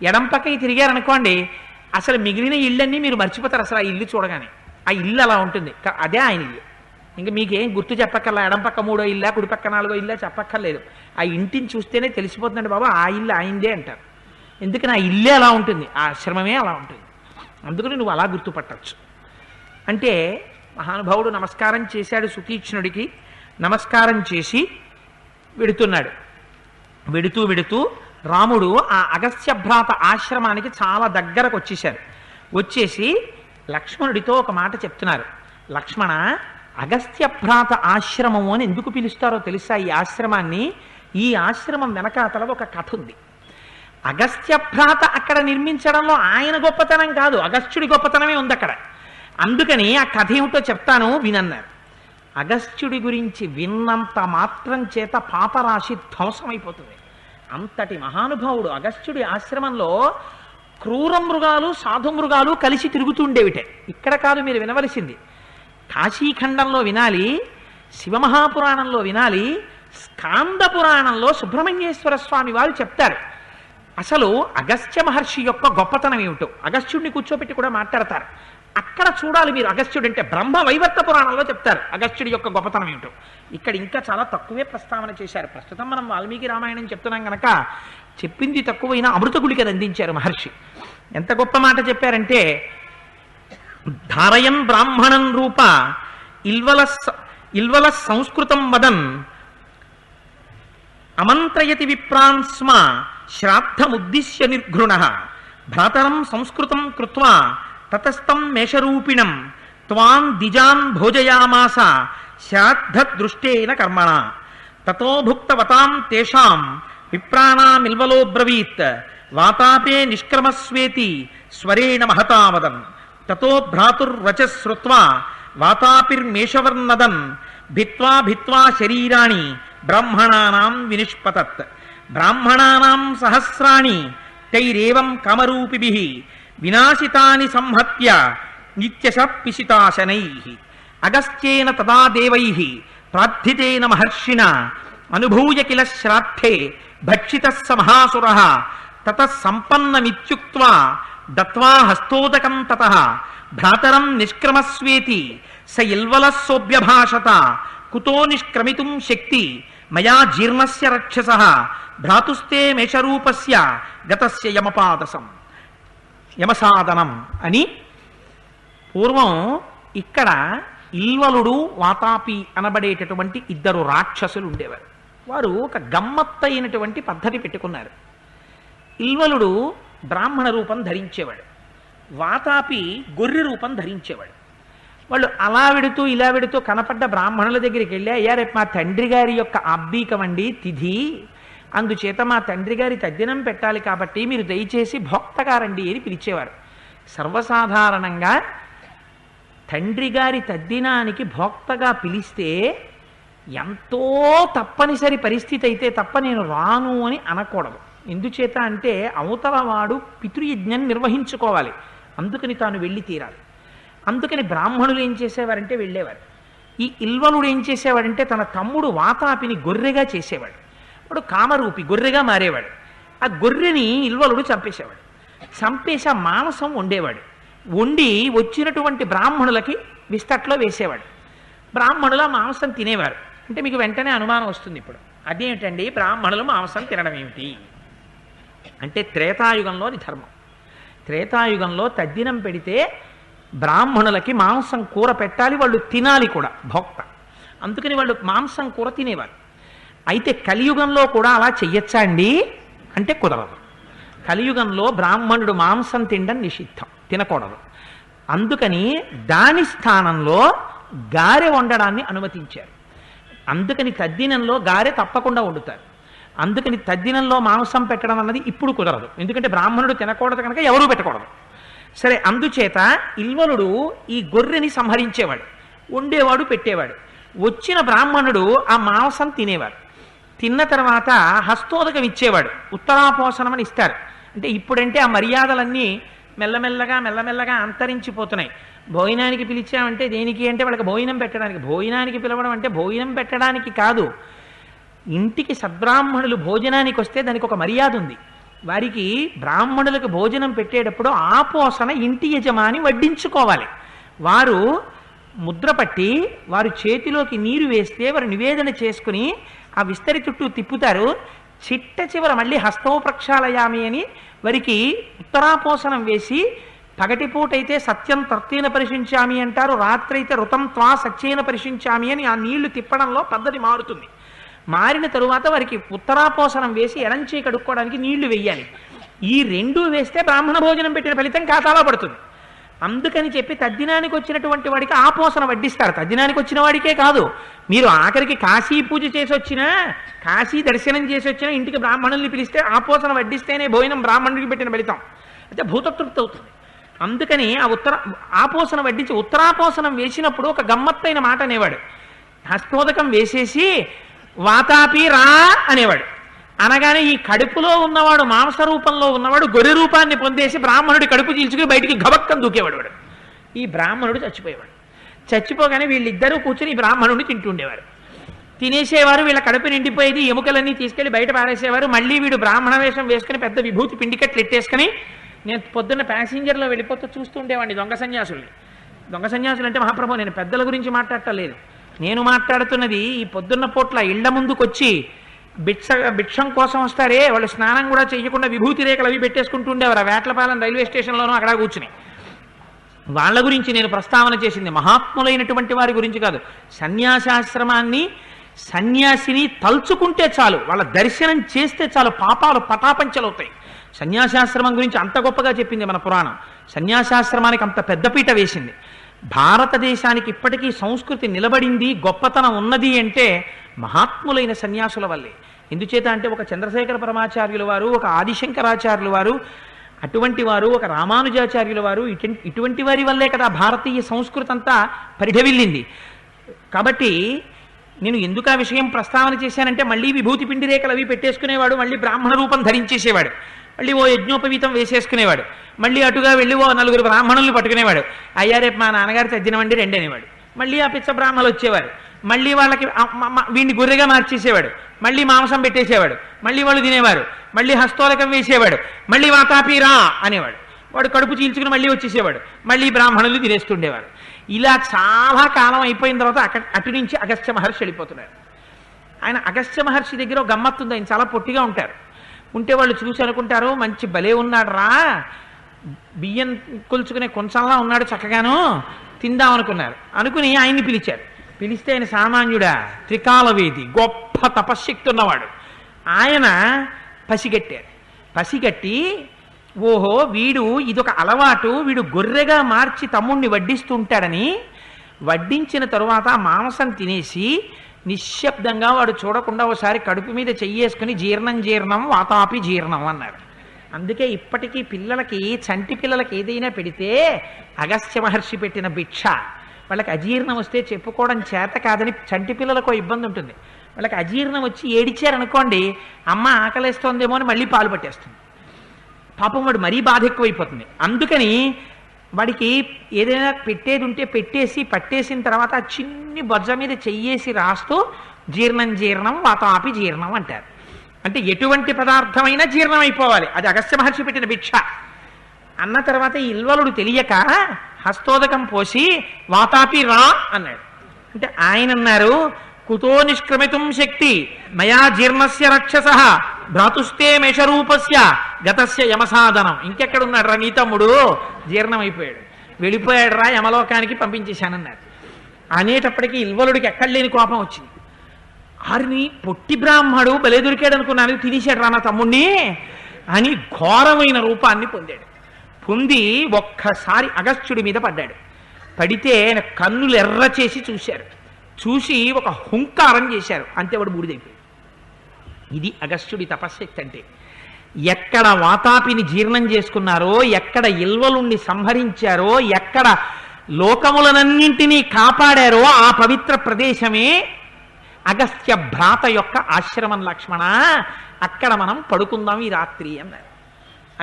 ఎడం పక్కకి తిరిగారనుకోండి, అసలు మిగిలిన ఇళ్ళన్నీ మీరు మర్చిపోతారు అసలు ఆ ఇల్లు చూడగానే. ఆ ఇల్లు అలా ఉంటుంది. అదే ఆయన ఇల్లు. ఇంకా మీకేం గుర్తు చెప్పక్కర్లా, ఎడం పక్క 3వ ఇల్లా కుడిపక్క 4వ ఇల్లా చెప్పక్కర్లేదు. ఆ ఇంటిని చూస్తేనే తెలిసిపోతుందండి బాబా ఆ ఇల్లు ఆయిందే అంటారు. ఎందుకని ఆ ఇల్లే అలా ఉంటుంది, ఆ ఆశ్రమమే అలా ఉంటుంది. అందుకని నువ్వు అలా గుర్తుపట్టచ్చు. అంటే మహానుభావుడు నమస్కారం చేశాడు సుతీక్ష్ణుడికి. నమస్కారం చేసి వెడుతున్నాడు. వెడుతూ రాముడు ఆ అగస్త్య భ్రాత ఆశ్రమానికి చాలా దగ్గరకు వచ్చేసి లక్ష్మణుడితో ఒక మాట చెప్తున్నారు. లక్ష్మణ, అగస్త్య భ్రాత ఆశ్రమము అని ఎందుకు పిలుస్తారో తెలుసా ఈ ఆశ్రమాన్ని? ఈ ఆశ్రమం వెనకాతల ఒక కథ ఉంది. అగస్త్య భ్రాత అక్కడ నిర్మించడంలో ఆయన గొప్పతనం కాదు, అగస్త్యుడి గొప్పతనమే ఉంది అక్కడ. అందుకని ఆ కథ ఏమిటో చెప్తాను వినన్నారు. అగస్త్యుడి గురించి విన్నంత మాత్రం చేత పాపరాశి ధ్వంసమైపోతుంది. అంతటి మహానుభావుడు. అగస్త్యుడి ఆశ్రమంలో క్రూర మృగాలు సాధు మృగాలు కలిసి తిరుగుతుండేవిటే. ఇక్కడ కాదు మీరు వినవలసింది, కాశీఖండంలో వినాలి, శివమహాపురాణంలో వినాలి, స్కాంద పురాణంలో సుబ్రహ్మణ్యేశ్వర స్వామి వారు చెప్తారు అసలు అగస్త్య మహర్షి యొక్క గొప్పతనం ఏమిటో. అగస్త్యుడిని కూర్చోబెట్టి కూడా మాట్లాడతారు. అక్కడ చూడాలి మీరు. అగస్త్యుడు అంటే బ్రహ్మ వైవర్త పురాణంలో చెప్తారు అగస్త్యుడి యొక్క గొప్పతనం ఏమిటో. ఇక్కడ ఇంకా చాలా తక్కువే ప్రస్తావన చేశారు. ప్రస్తుతం మనం వాల్మీకి రామాయణం చెప్తున్నాం కనుక చెప్పింది తక్కువైనా అమృత గుళికను అందించారు మహర్షి. ఎంత గొప్ప మాట చెప్పారంటే, ధారయన్ బ్రాహ్మణం రూప ఇల్వల సంస్కృతం వదన్ అమంత్రయతి విప్రాన్ స్మ శ్రాద్ధముద్దిశ్య నిర్ఘృణ భ్రాతరం సంస్కృతం కృత్వా తతస్థం మేషరూపిణం త్వాన్ దిజాన్ భోజయామాస శ్రాద్ధదృష్టేన కర్మణ తతో భుక్తవతాం తేషాం విప్రాణామిల్వలో బ్రవీత్ వాతాపే నిష్క్రమస్వేతి స్వరేణ మహతావదన్ తతో భ్రాతుర్వచ శ్రుత్వా వాతాపిర్మేషవర్నదన్ భిత్వా శరీరాణి బ్రాహ్మణానాం వినిష్పతత్ బ్రాహ్మణానాం సహస్రాణి తైరేవం కామరూపిభిః వినాశితాని సంహత్య నిత్యశ పిశితాశనైః అగస్త్యేన తదా దేవైః ప్రార్థితేన మహర్షిణ అనుభూయ కిల శ్రాద్ధే భక్షితః స మహాసురః తతః సంపన్నమిత్యుక్త్వా దత్వా హస్తోదకం తతః భ్రాతరం నిష్క్రమస్వేతి స ఇల్వలః సోభ్యభాషత కుతో నిష్క్రమితుం శక్తి మయా జీర్ణస్య రక్షసః భ్రాతుస్తే మేషరూపస్య గతస్య యమసాధనం అని. పూర్వం ఇక్కడ ఇల్వలుడు వాతాపి అనబడేటటువంటి ఇద్దరు రాక్షసులు ఉండేవారు. వారు ఒక గమ్మత్తైనటువంటి పద్ధతి పెట్టుకున్నారు. ఇల్వలుడు బ్రాహ్మణ రూపం ధరించేవాడు, వాతాపి గొర్రె రూపం ధరించేవాడు. వాళ్ళు అలా వెడుతూ ఇలా వెడుతూ కనపడ్డ బ్రాహ్మణుల దగ్గరికి వెళ్ళి, అయ్యా రేపు మా తండ్రి గారి యొక్క ఆబ్బీకమండి తిథి, అందుచేత మా తండ్రి గారి తద్దినం పెట్టాలి కాబట్టి మీరు దయచేసి భోక్తగారండి అని పిలిచేవారు. సర్వసాధారణంగా తండ్రి గారి తద్దినానికి భోక్తగా పిలిస్తే ఎంతో తప్పనిసరి పరిస్థితి అయితే తప్ప నేను రాను అని అనకూడదు. ఎందుచేత అంటే అవతల వాడు పితృయజ్ఞం నిర్వహించుకోవాలి, అందుకని తాను వెళ్ళి తీరాలి. అందుకని బ్రాహ్మణులు ఏం చేసేవారంటే వెళ్ళేవారు. ఈ ఇల్వలుడు ఏం చేసేవాడంటే తన తమ్ముడు వాతాపిని గొర్రెగా చేసేవాడు. వాడు కామరూపి గొర్రెగా మారేవాడు. ఆ గొర్రెని ఇల్వలుడు చంపేసేవాడు. చంపేసి ఆ మాంసం వండేవాడు. వండి వచ్చినటువంటి బ్రాహ్మణులకి విస్తట్లో వేసేవాడు. బ్రాహ్మణులు ఆ మాంసం తినేవారు. అంటే మీకు వెంటనే అనుమానం వస్తుంది, ఇప్పుడు అదేమిటండి బ్రాహ్మణులు మాంసం తినడం ఏమిటి అంటే త్రేతాయుగంలోని ధర్మం. త్రేతాయుగంలో తద్దినం పెడితే బ్రాహ్మణులకి మాంసం కూర పెట్టాలి, వాళ్ళు తినాలి కూడా భోక్త. అందుకని వాళ్ళు మాంసం కూర తినేవారు. అయితే కలియుగంలో కూడా అలా చెయ్యొచ్చా అండి అంటే కుదరదు. కలియుగంలో బ్రాహ్మణుడు మాంసం తినడం నిషిద్ధం, తినకూడదు. అందుకని దాని స్థానంలో గారె వండడాన్ని అనుమతించారు. అందుకని తద్దినంలో గారె తప్పకుండా వండుతారు. అందుకని తద్దినంలో మాంసం పెట్టడం అన్నది ఇప్పుడు కుదరదు, ఎందుకంటే బ్రాహ్మణుడు తినకూడదు కనుక ఎవరూ పెట్టకూడదు. సరే, అందుచేత ఇల్వలుడు ఈ గొర్రెని సంహరించేవాడు, వండేవాడు, పెట్టేవాడు. వచ్చిన బ్రాహ్మణుడు ఆ మాంసం తినేవాడు. తిన్న తర్వాత హస్తోదకం ఇచ్చేవాడు, ఉత్తరాపోసనం అని ఇస్తారు. అంటే ఇప్పుడంటే ఆ మర్యాదలన్నీ మెల్లమెల్లగా అంతరించిపోతున్నాయి. భోజనానికి పిలిచామంటే దేనికి అంటే వాళ్ళకి భోజనం పెట్టడానికి. భోజనానికి పిలవడం అంటే భోజనం పెట్టడానికి కాదు, ఇంటికి సద్బ్రాహ్మణులు భోజనానికి వస్తే దానికి ఒక మర్యాద ఉంది. వారికి బ్రాహ్మణులకు భోజనం పెట్టేటప్పుడు ఆపోసన ఇంటి యజమాని వడ్డించుకోవాలి. వారు ముద్ర పట్టి వారు చేతిలోకి నీరు వేస్తే వారు నివేదన చేసుకుని ఆ విస్తరి చుట్టూ తిప్పుతారు. చిట్ట చివర మళ్ళీ హస్తవ ప్రక్షాళయామి అని వారికి ఉత్తరాపోసనం వేసి, పగటిపూటైతే సత్యం తర్తేన పరిశించామి అంటారు, రాత్రి అయితే ఋతం త్వా సత్యేన పరిశించామి అని ఆ నీళ్లు తిప్పడంలో పద్ధతి మారుతుంది. మారిన తరువాత వారికి ఉత్తరాపోసనం వేసి ఎడంచే కడుక్కోవడానికి నీళ్లు వెయ్యాలి. ఈ రెండూ వేస్తే బ్రాహ్మణ భోజనం పెట్టిన ఫలితం ఖాతాలో పడుతుంది. అందుకని చెప్పి తద్దినానికి వచ్చినటువంటి వాడికి ఆపోసన వడ్డిస్తారు. తద్దినానికి వచ్చిన వాడికే కాదు, మీరు ఆఖరికి కాశీ పూజ చేసి వచ్చినా, కాశీ దర్శనం చేసి వచ్చినా ఇంటికి బ్రాహ్మణుల్ని పిలిస్తే ఆపోసన వడ్డిస్తేనే భోజనం బ్రాహ్మణుడికి పెట్టిన ఫలితం, అయితే భూతతృప్తి అవుతుంది. అందుకని ఆ ఆపోసన వడ్డించి ఉత్తరాపోసనం వేసినప్పుడు ఒక గమ్మత్తైన మాట అనేవాడు. హస్తోదకం వేసేసి వాతాపి రా అనేవాడు. అనగానే ఈ కడుపులో ఉన్నవాడు, మాంస రూపంలో ఉన్నవాడు గొర్రె రూపాన్ని పొందేసి బ్రాహ్మణుడి కడుపు చీల్చుకుని బయటికి గబక్కని దూకేవాడు. వాడు ఈ బ్రాహ్మణుడు చచ్చిపోయేవాడు. చచ్చిపోగానే వీళ్ళిద్దరూ కూర్చుని ఈ బ్రాహ్మణుడిని తింటుండేవారు. తినేసేవారు, వీళ్ళ కడుపు నిండిపోయేది, ఎముకలన్నీ తీసుకెళ్లి బయట పారేసేవారు. మళ్ళీ వీడు బ్రాహ్మణ వేషం వేసుకుని పెద్ద విభూతి పిండికట్లు ఎట్టేసుకుని, నేను పొద్దున్న ప్యాసింజర్లో వెళ్ళిపోతూ చూస్తూ ఉండేవాడిని దొంగ సన్యాసుల్ని. దొంగ సన్యాసులు అంటే మహాప్రభు, నేను పెద్దల గురించి మాట్లాడటలేదు, నేను మాట్లాడుతున్నది ఈ పొద్దున్న పూట్ల ఇళ్ల ముందుకొచ్చి భిక్షం కోసం వస్తారే, వాళ్ళు స్నానం కూడా చేయకుండా విభూతి రేఖలు అవి పెట్టేసుకుంటూ ఉండేవారు వేట్లపాలెం రైల్వే స్టేషన్లోనూ అక్కడ కూర్చుని. వాళ్ళ గురించి నేను ప్రస్తావన చేసింది మహాత్ములైనటువంటి వారి గురించి కాదు. సన్యాసాశ్రమాన్ని, సన్యాసిని తలుచుకుంటే చాలు, వాళ్ళ దర్శనం చేస్తే చాలు, పాపాలు పటాపంచలవుతాయి. సన్యాసాశ్రమం గురించి అంత గొప్పగా చెప్పింది మన పురాణం. సన్యాసాశ్రమానికి అంత పెద్దపీట వేసింది. భారతదేశానికి ఇప్పటికీ సంస్కృతి నిలబడింది, గొప్పతనం ఉన్నది అంటే మహాత్ములైన సన్యాసుల వల్లే. ఎందుచేత అంటే ఒక చంద్రశేఖర పరమాచార్యుల వారు, ఒక ఆదిశంకరాచార్యుల వారు, అటువంటి వారు ఒక రామానుజాచార్యుల వారు, ఇటువంటి వారి వల్లే కదా భారతీయ సంస్కృతి అంతా పరిఢవిల్లింది. కాబట్టి నేను ఎందుకు ఆ విషయం ప్రస్తావన చేశానంటే, మళ్ళీ విభూతి పిండి రేఖలు అవి పెట్టేసుకునేవాడు, మళ్ళీ బ్రాహ్మణ రూపం ధరించేసేవాడు, మళ్ళీ ఓ యజ్ఞోపవీతం వేసేసుకునేవాడు, మళ్ళీ అటుగా వెళ్ళి ఓ నలుగురు బ్రాహ్మణుల్ని పట్టుకునేవాడు. అయ్యా రేపు మా నాన్నగారు తద్దినమండి రెండు అనేవాడు. మళ్ళీ ఆ పిచ్చ బ్రాహ్మణులు వచ్చేవారు, మళ్ళీ వాళ్ళకి వీడిని గొర్రెగా మార్చేసేవాడు, మళ్ళీ మాంసం పెట్టేసేవాడు, మళ్ళీ వాళ్ళు తినేవారు, మళ్ళీ హస్తోలకం వేసేవాడు, మళ్ళీ వాతాపీరా అనేవాడు. వాడు కడుపు చీల్చుకుని మళ్ళీ వచ్చేసేవాడు, మళ్ళీ బ్రాహ్మణులు తినేస్తుండేవారు. ఇలా చాలా కాలం అయిపోయిన తర్వాత అటు నుంచి అగస్త్య మహర్షి వెళ్ళిపోతున్నారు. ఆయన అగస్త్య మహర్షి దగ్గర ఒక గమ్మత్తు ఉంది. ఆయన చాలా పొట్టిగా ఉంటారు. ఉంటే వాళ్ళు చూసి అనుకుంటారు, మంచి భలే ఉన్నాడు రా, బియ్యం కొలుచుకునే కొంచెంలా ఉన్నాడు చక్కగాను, తిందాం అనుకున్నారు. అనుకుని ఆయన్ని పిలిచారు. పిలిస్తే ఆయన సామాన్యుడా, త్రికాలవేది, గొప్ప తపశ్శక్తి ఉన్నవాడు. ఆయన పసిగట్టారు. పసిగట్టి ఓహో వీడు ఇదొక అలవాటు, వీడు గొర్రెగా మార్చి తమ్ముణ్ణి వడ్డిస్తుంటాడని వడ్డించిన తరువాత మాంసం తినేసి నిశ్శబ్దంగా వాడు చూడకుండా ఒకసారి కడుపు మీద చెయ్యేసుకుని జీర్ణం వాతాపి జీర్ణం అన్నారు. అందుకే ఇప్పటికీ పిల్లలకి, చంటి పిల్లలకి ఏదైనా పెడితే అగస్త్య మహర్షి పెట్టిన భిక్ష. వాళ్ళకి అజీర్ణం వస్తే చెప్పుకోవడం చేత కాదని చంటి పిల్లలకు ఇబ్బంది ఉంటుంది. వాళ్ళకి అజీర్ణం వచ్చి ఏడిచారనుకోండి, అమ్మ ఆకలేస్తోందేమో అని మళ్ళీ పాలు పట్టేస్తుంది. పాపం వాడు మరీ బాధ ఎక్కువైపోతుంది. అందుకని వాడికి ఏదైనా పెట్టేది ఉంటే పెట్టేసి పట్టేసిన తర్వాత ఆ చిన్ని బొజ్జ మీద చెయ్యేసి రాస్తూ జీర్ణం వాతాపి జీర్ణం అంటారు. అంటే ఎటువంటి పదార్థమైనా జీర్ణం అయిపోవాలి. అది అగస్త్య మహర్షి పెట్టిన భిక్ష. అన్న తర్వాత ఈ ఇల్వలుడు తెలియక హస్తోదకం పోసి వాతాపి రా అన్నాడు. అంటే ఆయన అన్నారు, కుతో నిష్క్రమితుం శక్తి మయా జీర్ణస్య రక్షస భ్రాతుస్తే మేషరూపస్య గతస్య యమసాధనం. ఇంకెక్కడున్నాడు రా నీ తమ్ముడు, జీర్ణం అయిపోయాడు, వెళ్ళిపోయాడు రా యమలోకానికి పంపించేశానన్నారు. అనేటప్పటికీ ఇల్వలుడికి ఎక్కడ లేని కోపం వచ్చింది. ఆరిని పొట్టి బ్రాహ్మడు బలే దొరికాడు అనుకున్నాను, తినేశాడు రా నా తమ్ముణ్ణి అని ఘోరమైన రూపాన్ని పొందాడు. పొంది ఒక్కసారి అగస్త్యుడి మీద పడ్డాడు. పడితే ఆయన కన్నులు ఎర్ర చేసి చూశారు. చూసి ఒక హుంకారం చేశారు. అంతే వాడు బూడిదైపోయాడు. ఇది అగస్త్యుడి తపశ్శక్తి అంటే. ఎక్కడ వాతాపిని జీర్ణం చేసుకున్నారో, ఎక్కడ ఇల్వలుణ్ణి సంహరించారో, ఎక్కడ లోకములనన్నింటినీ కాపాడారో ఆ పవిత్ర ప్రదేశమే అగస్త్య భ్రాత యొక్క ఆశ్రమం. లక్ష్మణ, అక్కడ మనం పడుకుందాం ఈ రాత్రి అన్నారు.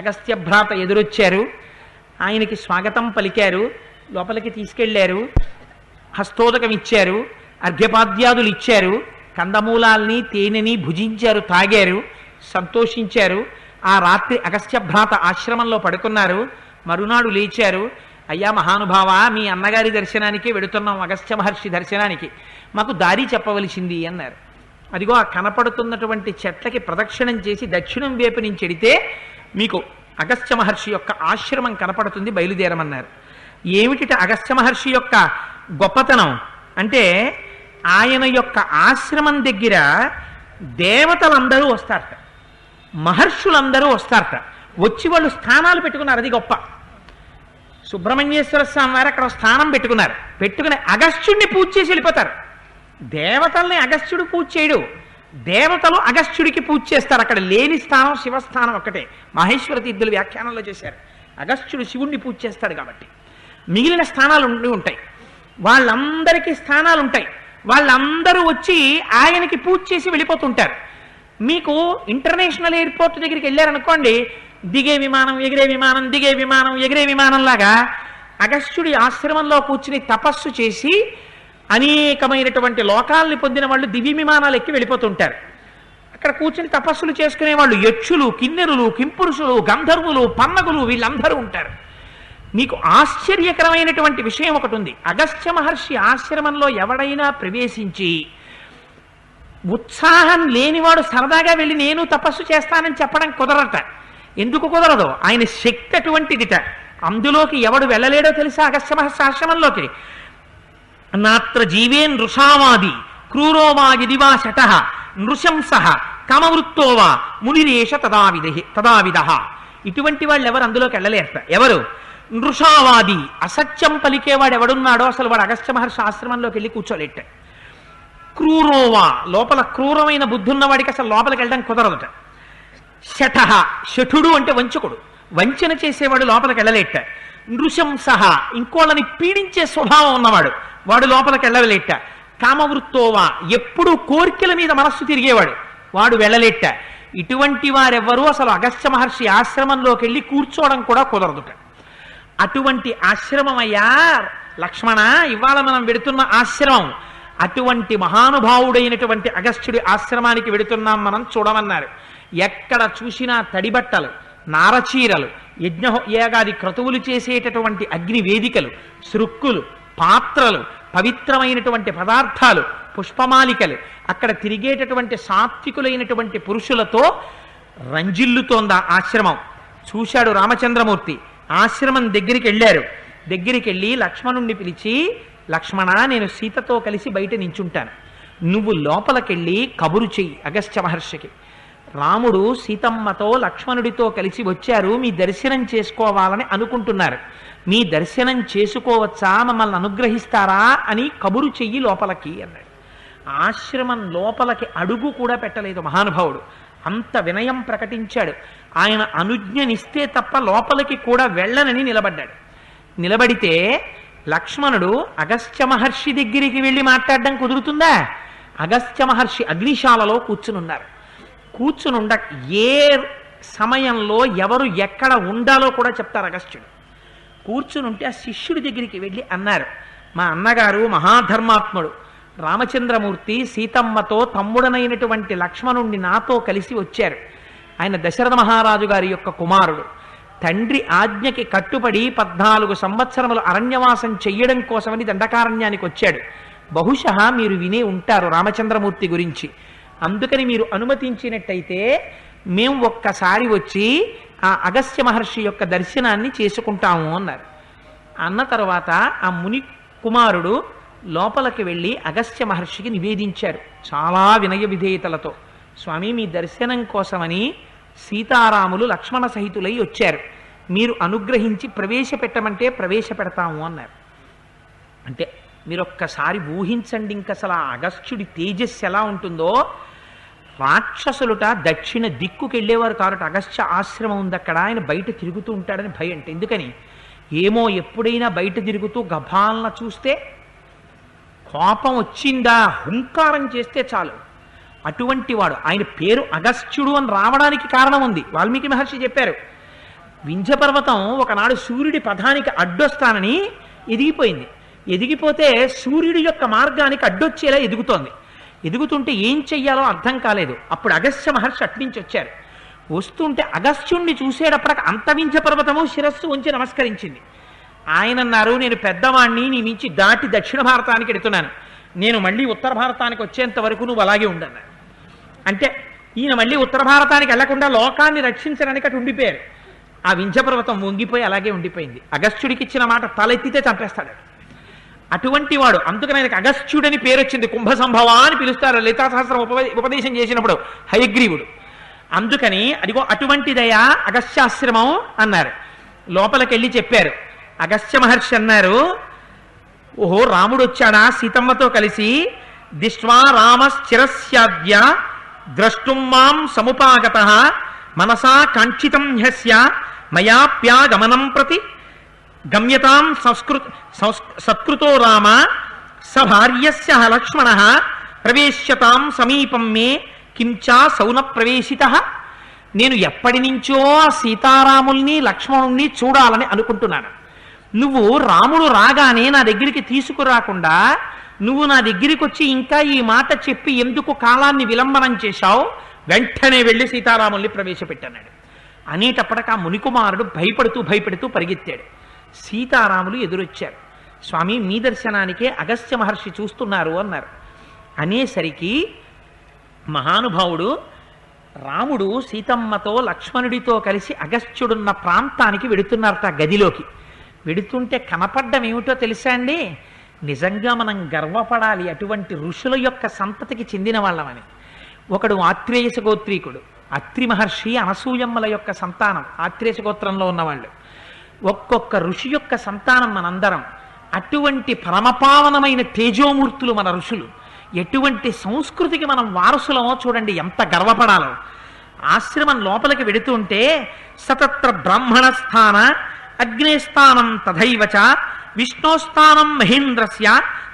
అగస్త్య భ్రాత ఎదురొచ్చారు. ఆయనకి స్వాగతం పలికారు. లోపలికి తీసుకెళ్లారు. హస్తోదకం ఇచ్చారు. అర్ఘ్యపాద్యాదులు ఇచ్చారు. కందమూలాల్ని తేనెని భుజించారు, తాగారు, సంతోషించారు. ఆ రాత్రి అగస్త్య భ్రాత ఆశ్రమంలో పడుకున్నారు. మరునాడు లేచారు. అయ్యా మహానుభావ, మీ అన్నగారి దర్శనానికి వెడుతున్నాం, అగస్త్య మహర్షి దర్శనానికి, మాకు దారి చెప్పవలసింది అన్నారు. అదిగో ఆ కనపడుతున్నటువంటి చెట్లకి ప్రదక్షిణం చేసి దక్షిణం వైపు నుంచి ఎడితే మీకు అగస్త్య మహర్షి యొక్క ఆశ్రమం కనపడుతుంది, బయలుదేరమన్నారు. ఏమిటి అగస్త్య మహర్షి యొక్క గొప్పతనం అంటే, ఆయన యొక్క ఆశ్రమం దగ్గర దేవతలందరూ వస్తారట, మహర్షులందరూ వస్తారట. వచ్చి వాళ్ళు స్థానాలు పెట్టుకున్నారు. అది గొప్ప. సుబ్రహ్మణ్యేశ్వర స్వామి వారు అక్కడ స్థానం పెట్టుకున్నారు. పెట్టుకుని అగస్త్యుడిని పూజ చేసి వెళ్ళిపోతారు. దేవతల్ని అగస్త్యుడు పూజ చేయడు, దేవతలు అగస్త్యుడికి పూజ చేస్తారు. అక్కడ లేని స్థానం శివస్థానం ఒక్కటే. మహేశ్వర తీర్థులు వ్యాఖ్యానంలో చేశారు. అగస్త్యుడు శివుణ్ణి పూజ చేస్తాడు కాబట్టి మిగిలిన స్థానాలు ఉంటాయి. వాళ్ళందరికీ స్థానాలు ఉంటాయి. వాళ్ళందరూ వచ్చి ఆయనకి పూజ చేసి వెళ్ళిపోతుంటారు. మీకు ఇంటర్నేషనల్ ఎయిర్పోర్ట్ దగ్గరికి వెళ్ళారనుకోండి, దిగే విమానం, ఎగిరే విమానం, దిగే విమానం, ఎగిరే విమానంలాగా అగస్త్యుడి ఆశ్రమంలో కూర్చుని తపస్సు చేసి అనేకమైనటువంటి లోకాలని పొందిన వాళ్ళు దివ్య విమానాలు ఎక్కి వెళ్ళిపోతుంటారు. అక్కడ కూర్చుని తపస్సులు చేసుకునే వాళ్ళు యక్షులు, కిన్నెరులు, కింపురుషులు, గంధర్వులు, పన్నగులు, వీళ్ళందరూ ఉంటారు. మీకు ఆశ్చర్యకరమైనటువంటి విషయం ఒకటి ఉంది. అగస్త్య మహర్షి ఆశ్రమంలో ఎవడైనా ప్రవేశించి ఉత్సాహం లేనివాడు సరదాగా వెళ్ళి నేను తపస్సు చేస్తానని చెప్పడం కుదరట. ఎందుకు కుదరదు? ఆయన శక్తి అటువంటిదిట. అందులోకి ఎవడు వెళ్ళలేడో తెలుసా? అగస్త్య మహర్షి ఆశ్రమంలోకి నాత్ర జీవే నృషావాది క్రూరోవాగిదివా శట నృశంస కమవృత్తోవా మునిరేష తదావిధ. ఇటువంటి వాళ్ళు ఎవరు అందులోకి వెళ్ళలేట? ఎవరు? నృషావాది, అసత్యం పలికేవాడు ఎవడున్నాడో అసలు వాడు అగస్త్య మహర్షి ఆశ్రమంలోకి వెళ్ళి కూర్చోలేట. క్రూరోవా, లోపల క్రూరమైన బుద్ధి ఉన్నవాడికి అసలు లోపలికి వెళ్ళడం కుదరదట. శఠ, శఠుడు అంటే వంచకుడు, వంచన చేసేవాడు లోపలికి వెళ్ళలేట. నృశంస, ఇంకోళ్ళని పీడించే స్వభావం ఉన్నవాడు, వాడు లోపలికి వెళ్ళలేట. కామవృత్తోవా, ఎప్పుడూ కోరికల మీద మనస్సు తిరిగేవాడు, వాడు వెళ్ళలేట. ఇటువంటి వారెవ్వరూ అసలు అగస్త్య మహర్షి ఆశ్రమంలోకి వెళ్ళి కూర్చోవడం కూడా కుదరదుట. అటువంటి ఆశ్రమం అయ్యా లక్ష్మణ, ఇవాళ మనం వెడుతున్న ఆశ్రమం. అటువంటి మహానుభావుడైనటువంటి అగస్త్యుడి ఆశ్రమానికి వెడుతున్నాం మనం, చూడమన్నారు. ఎక్కడ చూసినా తడిబట్టలు, నారచీరలు, యజ్ఞయాగాది క్రతువులు చేసేటటువంటి అగ్ని వేదికలు, సృక్కులు, పాత్రలు, పవిత్రమైనటువంటి పదార్థాలు, పుష్పమాలికలు, అక్కడ తిరిగేటటువంటి సాత్వికులైనటువంటి పురుషులతో రంజిల్లుతోందా ఆశ్రమం. చూశాడు రామచంద్రమూర్తి. ఆశ్రమం దగ్గరికి వెళ్ళారు. దగ్గరికి వెళ్ళి లక్ష్మణుణ్ణి పిలిచి, లక్ష్మణ, నేను సీతతో కలిసి బయట నించుంటాను, నువ్వు లోపలికెళ్ళి కబురు చెయ్యి అగస్త్య మహర్షికి. రాముడు సీతమ్మతో లక్ష్మణుడితో కలిసి వచ్చారు, మీ దర్శనం చేసుకోవాలని అనుకుంటున్నారు, మీ దర్శనం చేసుకోవచ్చా, మమ్మల్ని అనుగ్రహిస్తారా అని కబురు చెయ్యి లోపలికి అన్నాడు. ఆశ్రమం లోపలికి అడుగు కూడా పెట్టలేదు మహానుభావుడు, అంత వినయం ప్రకటించాడు. ఆయన అనుజ్ఞనిస్తే తప్ప లోపలికి కూడా వెళ్ళనని నిలబడ్డాడు. నిలబడితే లక్ష్మణుడు అగస్త్య మహర్షి దగ్గరికి వెళ్ళి మాట్లాడడం కుదురుతుందా? అగస్త్య మహర్షి అగ్నిశాలలో కూర్చునున్నారు. కూర్చునుండ ఏ సమయంలో ఎవరు ఎక్కడ ఉండాలో కూడా చెప్తారు అగస్త్యుడు. కూర్చునుంటే ఆ శిష్యుడి దగ్గరికి వెళ్ళి అన్నారు, మా అన్నగారు మహాధర్మాత్ముడు రామచంద్రమూర్తి సీతమ్మతో తమ్ముడనైనటువంటి లక్ష్మణుణ్ణి నాతో కలిసి వచ్చారు. ఆయన దశరథ మహారాజు గారి యొక్క కుమారుడు. తండ్రి ఆజ్ఞకి కట్టుబడి 14 సంవత్సరములు అరణ్యవాసం చెయ్యడం కోసమని దండకారణ్యానికి వచ్చాడు. బహుశः మీరు వినే ఉంటారు రామచంద్రమూర్తి గురించి. అందుకని మీరు అనుమతించినట్టయితే మేము ఒక్కసారి వచ్చి ఆ అగస్త్య మహర్షి యొక్క దర్శనాన్ని చేసుకుంటాము అన్నారు. అన్న తర్వాత ఆ ముని కుమారుడు లోపలికి వెళ్ళి అగస్త్య మహర్షికి నివేదించారు చాలా వినయ విధేయతలతో. స్వామి, మీ దర్శనం కోసమని సీతారాములు లక్ష్మణ సహితులై వచ్చారు, మీరు అనుగ్రహించి ప్రవేశపెట్టమంటే ప్రవేశపెడతాము అన్నారు. అంటే మీరు ఒక్కసారి ఊహించండి, ఇంక అసలు ఆ అగస్త్యుడి తేజస్సు ఎలా ఉంటుందో. రాక్షసులుట దక్షిణ దిక్కుకి వెళ్ళేవారు కాబట్టి అగస్త్య ఆశ్రమం ఉంది అక్కడ, ఆయన బయట తిరుగుతూ ఉంటాడని భయం. అంటే ఎందుకని, ఏమో ఎప్పుడైనా బయట తిరుగుతూ గభాలన చూస్తే కోపం వచ్చిందా హుంకారం చేస్తే చాలు అటువంటి వాడు. ఆయన పేరు అగస్త్యుడు అని రావడానికి కారణం ఉంది, వాల్మీకి మహర్షి చెప్పారు. వింధ్యపర్వతం ఒకనాడు సూర్యుడి పథానికి అడ్డొస్తానని ఎదిగిపోయింది. ఎదిగిపోతే సూర్యుడి యొక్క మార్గానికి అడ్డొచ్చేలా ఎదుగుతోంది. ఎదుగుతుంటే ఏం చెయ్యాలో అర్థం కాలేదు. అప్పుడు అగస్త్య మహర్షి అట్నుంచి వచ్చారు. వస్తుంటే అగస్త్యుణ్ణి చూసేటప్పటికి అంత వింధ్యపర్వతము శిరస్సు ఉంచి నమస్కరించింది. ఆయన అన్నారు, నేను పెద్దవాణ్ణి, నీ మించి దాటి దక్షిణ భారతానికి ఎడుతున్నాను, నేను మళ్ళీ ఉత్తర భారతానికి వచ్చేంత వరకు నువ్వు అలాగే ఉండన్నారు. అంటే ఈయన మళ్ళీ ఉత్తర భారతానికి వెళ్లకుండా లోకాన్ని రక్షించడానికి అటు ఉండిపోయారు. ఆ వింధ్యపర్వతం వంగిపోయి అలాగే ఉండిపోయింది. అగస్త్యుడికి ఇచ్చిన మాట తలెత్తితే చంపేస్తాడు అటువంటి వాడు. అందుకని ఆయనకు అగస్త్యుడని పేరు వచ్చింది. కుంభ సంభవ అని పిలుస్తారు లలితా సహస్రం ఉపదేశం చేసినప్పుడు హయగ్రీవుడు. అందుకని అదిగో అటువంటిదయా అగస్త్యాశ్రమం అన్నారు. లోపలికి వెళ్ళి చెప్పారు. అగస్త్య మహర్షి అన్నారు, ఓహో రాముడు వచ్చాడా సీతమ్మతో కలిసి, దిష్వా రామశ్చిరస్యాద్య ద్రష్టుం మాం సముపాగత మనసా కాంక్షితం హ్యస్య మయాప్యాగమనం ప్రతి గమ్యతాం సత్కృతో రామ స భార్యస్య లక్ష్మణ ప్రవేశ్యతాం సమీపం మే కించా సౌన ప్రవేశిత. నేను ఎప్పటి నుంచో సీతారాముల్ని లక్ష్మణుణ్ణి చూడాలని అనుకుంటున్నాను. నువ్వు రాముడు రాగానే నా దగ్గరికి తీసుకురాకుండా నువ్వు నా దగ్గరికి వచ్చి ఇంకా ఈ మాట చెప్పి ఎందుకు కాలాన్ని విలంబనం చేశావు? వెంటనే వెళ్ళి సీతారాముల్ని ప్రవేశపెట్టన్నాడు. అనేటప్పటికి ఆ మునికుమారుడు భయపడుతూ పరిగెత్తాడు. సీతారాములు ఎదురొచ్చారు. స్వామి, మీ దర్శనానికే అగస్త్య మహర్షి చూస్తున్నారు అన్నారు. అనేసరికి మహానుభావుడు రాముడు సీతమ్మతో లక్ష్మణుడితో కలిసి అగస్త్యుడున్న ప్రాంతానికి వెడుతున్నారట. గదిలోకి వెడుతుంటే కనపడ్డం ఏమిటో తెలుసా అండి? నిజంగా మనం గర్వపడాలి, అటువంటి ఋషుల యొక్క సంతతికి చెందిన వాళ్ళమని. ఒకడు ఆత్రేయస గోత్రీకుడు, అత్రి మహర్షి అనసూయమ్మల యొక్క సంతానం, ఆత్రేయస గోత్రంలో ఉన్నవాళ్ళు. ఒక్కొక్క ఋషి యొక్క సంతానం మనందరం. అటువంటి పరమపావనమైన తేజోమూర్తులు మన ఋషులు. ఎటువంటి సంస్కృతికి మనం వారసులమో చూడండి, ఎంత గర్వపడాలో. ఆశ్రమం లోపలికి వెడుతుంటే సతత్ర బ్రాహ్మణ స్థాన అగ్నేస్థానం తథైవచ విష్ణోస్థానం మహేంద్రస్య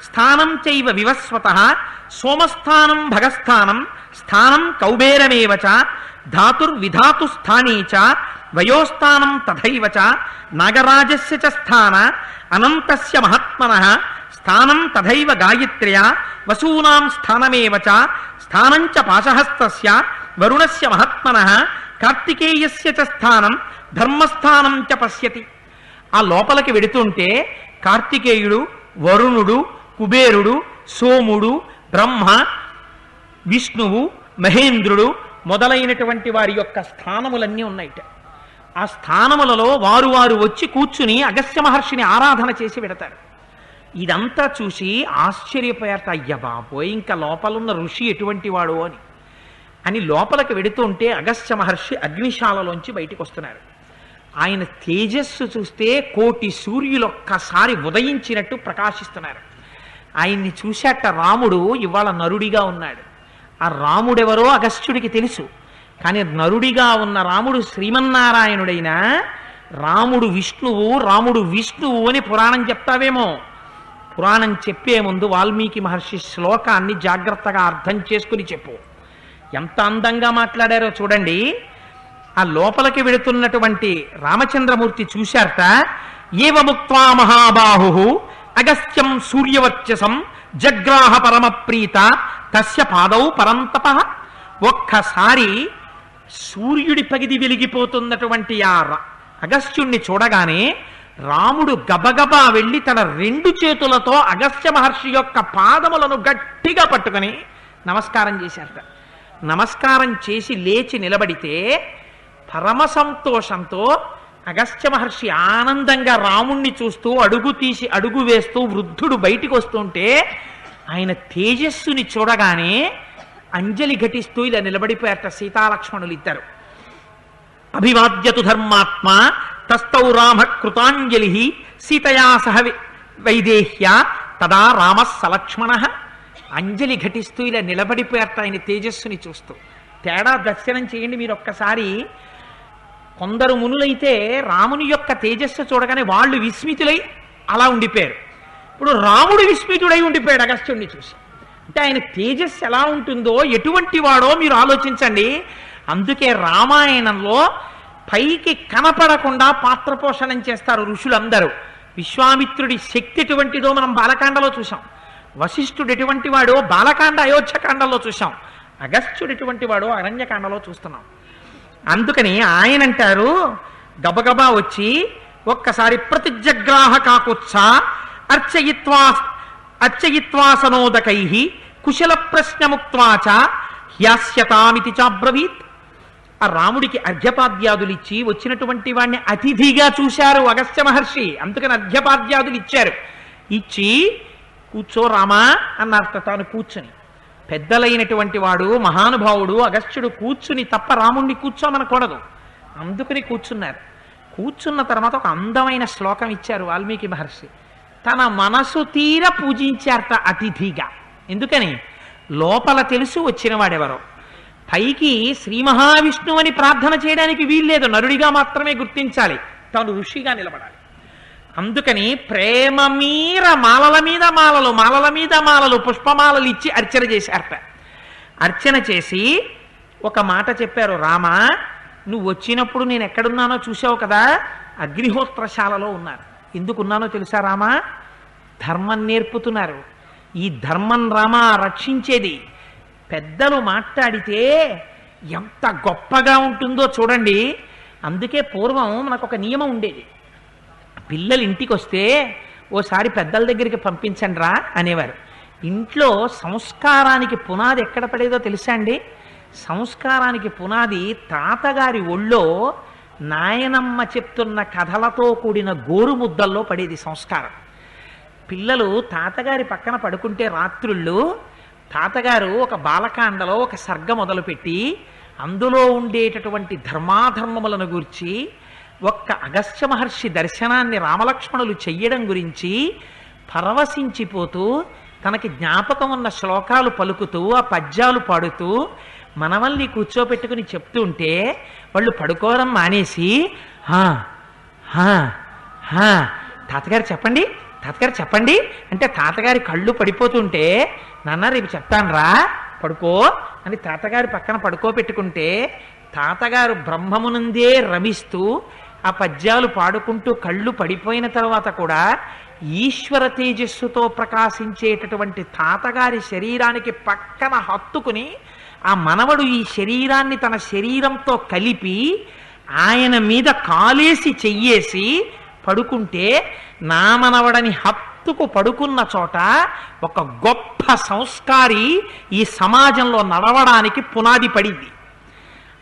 స్థానం చైవ వివస్వత సోమస్థానం భగస్థానం స్థానం కౌబేరమేవచ ధాతుర్విధాతు స్థానే చ వయోస్థానం తథైవచ నాగరాజస్య చ స్థాన అనంతస్య మహాత్మనః స్థానం తథైవ గాయత్ర్యా వసూనాం స్థానమేవచ స్థానం చ పాశహస్తస్య వరుణస్య మహాత్మనః కార్తికేయస్య చ స్థానం ధర్మస్థానం చ పశ్యతి. ఆ లోపలికి వెడుతుంటే కార్తికేయుడు, వరుణుడు, కుబేరుడు, సోముడు, బ్రహ్మ, విష్ణువు, మహేంద్రుడు మొదలైనటువంటి వారి యొక్క స్థానములన్నీ ఉన్నాయిట. ఆ స్థానములలో వారు వారు వచ్చి కూర్చుని అగస్త్య మహర్షిని ఆరాధన చేసి పెడతారు. ఇదంతా చూసి ఆశ్చర్యపోయారట. అయ్య బాబోయ్, ఇంకా లోపలున్న ఋషి ఎటువంటి వాడు అని లోపలికి వెడుతుంటే అగస్త్య మహర్షి అగ్నిశాలలోంచి బయటికి వస్తున్నారు. ఆయన తేజస్సు చూస్తే కోటి సూర్యులొక్కసారి ఉదయించినట్టు ప్రకాశిస్తున్నారు. ఆయన్ని చూశాట రాముడు ఇవాళ నరుడిగా ఉన్నాడు. ఆ రాముడెవరో అగస్త్యుడికి తెలుసు. కానీ నరుడిగా ఉన్న రాముడు శ్రీమన్నారాయణుడైనా రాముడు విష్ణువు అని పురాణం చెప్తావేమో. పురాణం చెప్పే ముందు వాల్మీకి మహర్షి శ్లోకాన్ని జాగ్రత్తగా అర్థం చేసుకుని చెప్పు. ఎంత అందంగా మాట్లాడారో చూడండి. ఆ లోపలికి వెళుతున్నటువంటి రామచంద్రమూర్తి చూశారట. ఏవ ముక్త్వా మహాబాహు అగస్త్యం సూర్యవర్చసం జగ్రాహ పరమప్రీత తస్య పాదౌ పరంతప. ఒక్కసారి సూర్యుడి పగిది వెలిగిపోతున్నటువంటి ఆ అగస్త్యుణ్ణి చూడగానే రాముడు గబగబా వెళ్ళి తన 2 చేతులతో అగస్త్య మహర్షి యొక్క పాదములను గట్టిగా పట్టుకొని నమస్కారం చేశారట. నమస్కారం చేసి లేచి నిలబడితే పరమ సంతోషంతో అగస్త్య మహర్షి ఆనందంగా రాముణ్ణి చూస్తూ అడుగు తీసి అడుగు వేస్తూ వృద్ధుడు బయటికి వస్తుంటే ఆయన తేజస్సుని చూడగానే అంజలి ఘటిస్తూ ఇలా నిలబడిపోయారట సీతాలక్ష్మణులు ఇద్దరు. అభివాద్యతు ధర్మాత్మ తస్తౌ రామ కృతాంజలి సీతయా సహ వైదేహ్య తదా రామ సలక్ష్మణ. అంజలి ఘటిస్తూ ఇలా నిలబడిపోయారట ఆయన తేజస్సుని చూస్తూ. తేడా దర్శనం చేయండి మీరు ఒక్కసారి. కొందరు మునులైతే రాముని యొక్క తేజస్సు చూడగానే వాళ్ళు విస్మితులై అలా ఉండిపోయారు. ఇప్పుడు రాముడు విస్మితుడై ఉండిపోయాడు అగస్త్యుడిని చూసి. అంటే ఆయన తేజస్సు ఎలా ఉంటుందో, ఎటువంటి వాడో మీరు ఆలోచించండి. అందుకే రామాయణంలో పైకి కనపడకుండా పాత్ర పోషణం చేస్తారు ఋషులందరూ. విశ్వామిత్రుడి శక్తి ఎటువంటిదో మనం బాలకాండలో చూసాం. వశిష్ఠుడు ఎటువంటి వాడో బాలకాండ అయోధ్యకాండలో చూసాం. అగస్త్యుడు ఎటువంటి వాడో అరణ్యకాండలో చూస్తున్నాం. అందుకని ఆయన అంటారు గబగబా వచ్చి ఒక్కసారి ప్రతిజగ్రాహ కాకుత్స అర్చయిత్వాసనోదకై కుశల ప్రశ్నముక్త్వాచ హ్యాస్యతామితి చాబ్రవీత్. ఆ రాముడికి అర్ఘ్యపాద్యాదులు ఇచ్చి వచ్చినటువంటి వాడిని అతిథిగా చూశారు అగస్త్య మహర్షి. అందుకని అర్ఘ్యపాద్యాదులు ఇచ్చారు. ఇచ్చి కూర్చో రామా అన్నారట తాను కూర్చొని. పెద్దలైనటువంటి వాడు మహానుభావుడు అగస్త్యుడు కూర్చుని తప్ప రాముణ్ణి కూర్చోమనకూడదు. అందుకని కూర్చున్నారు. కూర్చున్న తర్వాత ఒక అందమైన శ్లోకం ఇచ్చారు వాల్మీకి మహర్షి. తన మనసు తీర పూజించారట అతిథిగా. ఎందుకని? లోపల తెలుసు వచ్చిన వాడెవరో. పైకి శ్రీ మహావిష్ణువు అని ప్రార్థన చేయడానికి వీల్లేదు, నరుడిగా మాత్రమే గుర్తించాలి, తాను ఋషిగా నిలబడాలి. అందుకని ప్రేమ మీర మాలల మీద మాలలు, మాలల మీద మాలలు, పుష్పమాలలు ఇచ్చి అర్చన చేశారట. అర్చన చేసి ఒక మాట చెప్పారు. రామా, నువ్వు వచ్చినప్పుడు నేను ఎక్కడున్నానో చూసావు కదా, అగ్నిహోత్రశాలలో ఉన్నారు. ఎందుకున్నానో తెలుసా రామా? ధర్మం నేర్పుతున్నారు. ఈ ధర్మం రామా రక్షించేది. పెద్దలు మాట్లాడితే ఎంత గొప్పగా ఉంటుందో చూడండి. అందుకే పూర్వం మనకు ఒక నియమం ఉండేది. పిల్లలు ఇంటికి వస్తే ఓసారి పెద్దల దగ్గరికి పంపించండి రా అనేవారు. ఇంట్లో సంస్కారానికి పునాది ఎక్కడ పడేదో తెలుసా అండి? సంస్కారానికి పునాది తాతగారి ఒళ్ళో నాయనమ్మ చెప్తున్న కథలతో కూడిన గోరు ముద్దల్లో పడేది సంస్కారం. పిల్లలు తాతగారి పక్కన పడుకుంటే రాత్రుళ్ళు తాతగారు ఒక బాలకాండలో ఒక సర్గ మొదలుపెట్టి అందులో ఉండేటటువంటి ధర్మాధర్మములను గూర్చి, ఒక్క అగస్త్య మహర్షి దర్శనాన్ని రామలక్ష్మణులు చెయ్యడం గురించి పరవశించిపోతూ తనకి జ్ఞాపకం ఉన్న శ్లోకాలు పలుకుతూ ఆ పద్యాలు పాడుతూ మనవల్ని కూర్చోపెట్టుకుని చెప్తూ ఉంటే వాళ్ళు పడుకోవడం మానేసి తాతగారు చెప్పండి, తాతగారు చెప్పండి అంటే తాతగారి కళ్ళు పడిపోతుంటే, నాన్న రేపు చెప్తాను రా పడుకో అని తాతగారి పక్కన పడుకోపెట్టుకుంటే తాతగారు బ్రహ్మమునందే రమిస్తూ ఆ పద్యాలు పాడుకుంటూ కళ్ళు పడిపోయిన తర్వాత కూడా ఈశ్వర తేజస్సుతో ప్రకాశించేటటువంటి తాతగారి శరీరానికి పక్కన హత్తుకుని ఆ మనవడు ఈ శరీరాన్ని తన శరీరంతో కలిపి ఆయన మీద కాలేసి చెయ్యేసి పడుకుంటే నా మనవడని హత్తుకు పడుకున్న చోట ఒక గొప్ప సంస్కారి ఈ సమాజంలో నడవడానికి పునాది పడింది.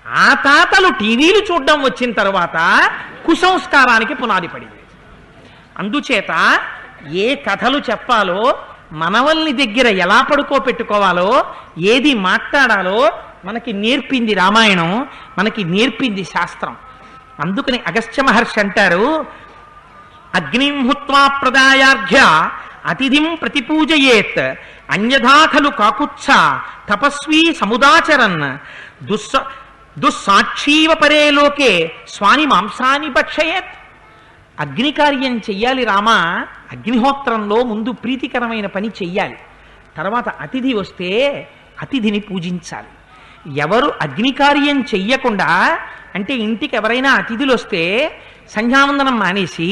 ఆ తాతలు టీవీలు చూడడం వచ్చిన తర్వాత కుసంస్కారానికి పునాది పడింది. అందుచేత ఏ కథలు చెప్పాలో, మనవల్ని దగ్గర ఎలా పడుకోపెట్టుకోవాలో, ఏది మాట్లాడాలో మనకి నేర్పింది రామాయణం, మనకి నేర్పింది శాస్త్రం. అందుకని అగస్త్య మహర్షి అంటారు, అగ్నిం హుత్వా ప్రదాయార్ఘ్య అతిథిం ప్రతిపూజయేత్ అన్యథా ఖలు కాకుత్స తపస్వీ సముదాచరన్ దుస్సాక్షీవ పరే లోకే స్వాని మాంసాని భక్షయేత్. అగ్నికార్యం చెయ్యాలి రామా, అగ్నిహోత్రంలో ముందు ప్రీతికరమైన పని చెయ్యాలి, తర్వాత అతిథి వస్తే అతిథిని పూజించాలి. ఎవరు అగ్నికార్యం చెయ్యకుండా, అంటే ఇంటికి ఎవరైనా అతిథులు వస్తే సంధ్యావందనం మానేసి,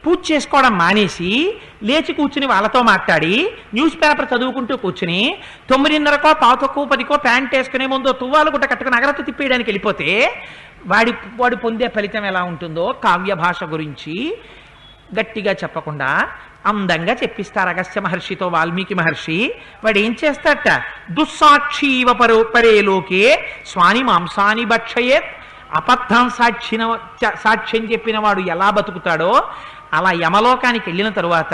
పూజ చేసుకోవడం మానేసి, లేచి కూర్చుని వాళ్ళతో మాట్లాడి న్యూస్ పేపర్ చదువుకుంటూ కూర్చుని 9:30కో 9:10కో ప్యాంట్ వేసుకునే ముందు తువ్వాలు గుట్ట కట్టుకుని అగరత్తు తిప్పేయడానికి వెళ్ళిపోతే వాడు పొందే ఫలితం ఎలా ఉంటుందో కావ్య భాష గురించి గట్టిగా చెప్పకుండా అందంగా చెప్పిస్తారు అగస్త్య మహర్షితో వాల్మీకి మహర్షి. వాడు ఏం చేస్తాడట, దుస్సాక్షీవ పరేలోకే స్వాని మాంసాని భక్షయేత్. అబద్ధం సాక్ష్యం చెప్పిన వాడు ఎలా బతుకుతాడో అలా యమలోకానికి వెళ్ళిన తరువాత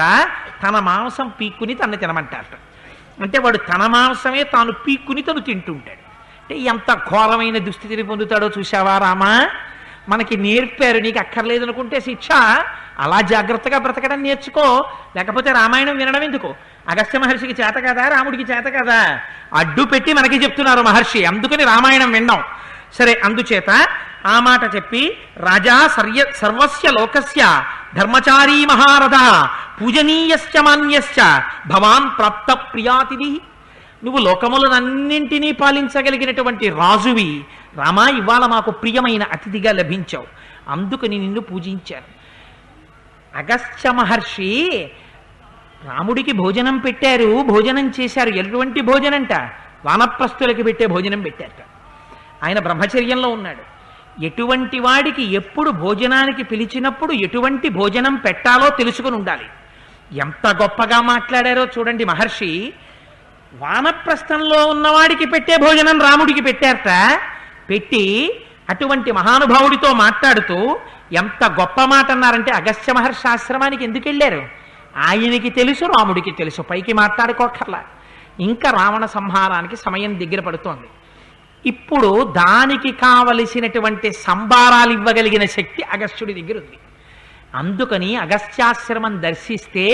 తన మాంసం పీక్కుని తను తినమంటారట. అంటే వాడు తన మాంసమే తాను పీక్కుని తను తింటుంటాడు. అంటే ఎంత ఘోరమైన దుస్థితిని పొందుతాడో చూశావా రామా. మనకి నేర్పారు, నీకు అక్కర్లేదు అనుకుంటే శిక్ష, అలా జాగ్రత్తగా బ్రతకడం నేర్చుకో, లేకపోతే రామాయణం వినడం ఎందుకు. అగస్త్య మహర్షికి చేత కదా, రాముడికి చేత కదా, అడ్డు పెట్టి మనకి చెప్తున్నారు మహర్షి, అందుకని రామాయణం విన్నాం. సరే, అందుచేత ఆ మాట చెప్పి, రాజా సర్వస్య లోకస్య ధర్మచారీ మహారథ పూజనీయశ్చ మాన్యశ్చ భవాన్ ప్రాప్త ప్రియాతిథి. నువ్వు లోకములనన్నింటినీ పాలించగలిగినటువంటి రాజువి రామా, ఇవాళ మాకు ప్రియమైన అతిథిగా లభించావు, అందుకని నిన్ను పూజించాను. అగస్త్య మహర్షి రాముడికి భోజనం పెట్టారు, భోజనం చేశారు. ఎటువంటి భోజనంట, వానప్రస్థులకి పెట్టే భోజనం పెట్టారట. ఆయన బ్రహ్మచర్యంలో ఉన్నాడు. ఎటువంటి వాడికి ఎప్పుడు భోజనానికి పిలిచినప్పుడు ఎటువంటి భోజనం పెట్టాలో తెలుసుకుని ఉండాలి. ఎంత గొప్పగా మాట్లాడారో చూడండి మహర్షి. వానప్రస్థంలో ఉన్నవాడికి పెట్టే భోజనం రాముడికి పెట్టారట. పెట్టి అటువంటి మహానుభావుడితో మాట్లాడుతూ ఎంత గొప్ప మాట అన్నారంటే, అగస్త్య మహర్షి ఆశ్రమానికి ఎందుకు వెళ్ళారు ఆయనకి తెలుసు, రాముడికి తెలుసు, పైకి మాట్లాడుకోకర్లా. ఇంకా రావణ సంహారానికి సమయం దగ్గర పడుతోంది. ఇప్పుడు దానికి కావలసినటువంటి సంభారాలు ఇవ్వగలిగిన శక్తి అగస్త్యుడి దగ్గర ఉంది. అందుకని అగస్త్యాశ్రమం దర్శిస్తే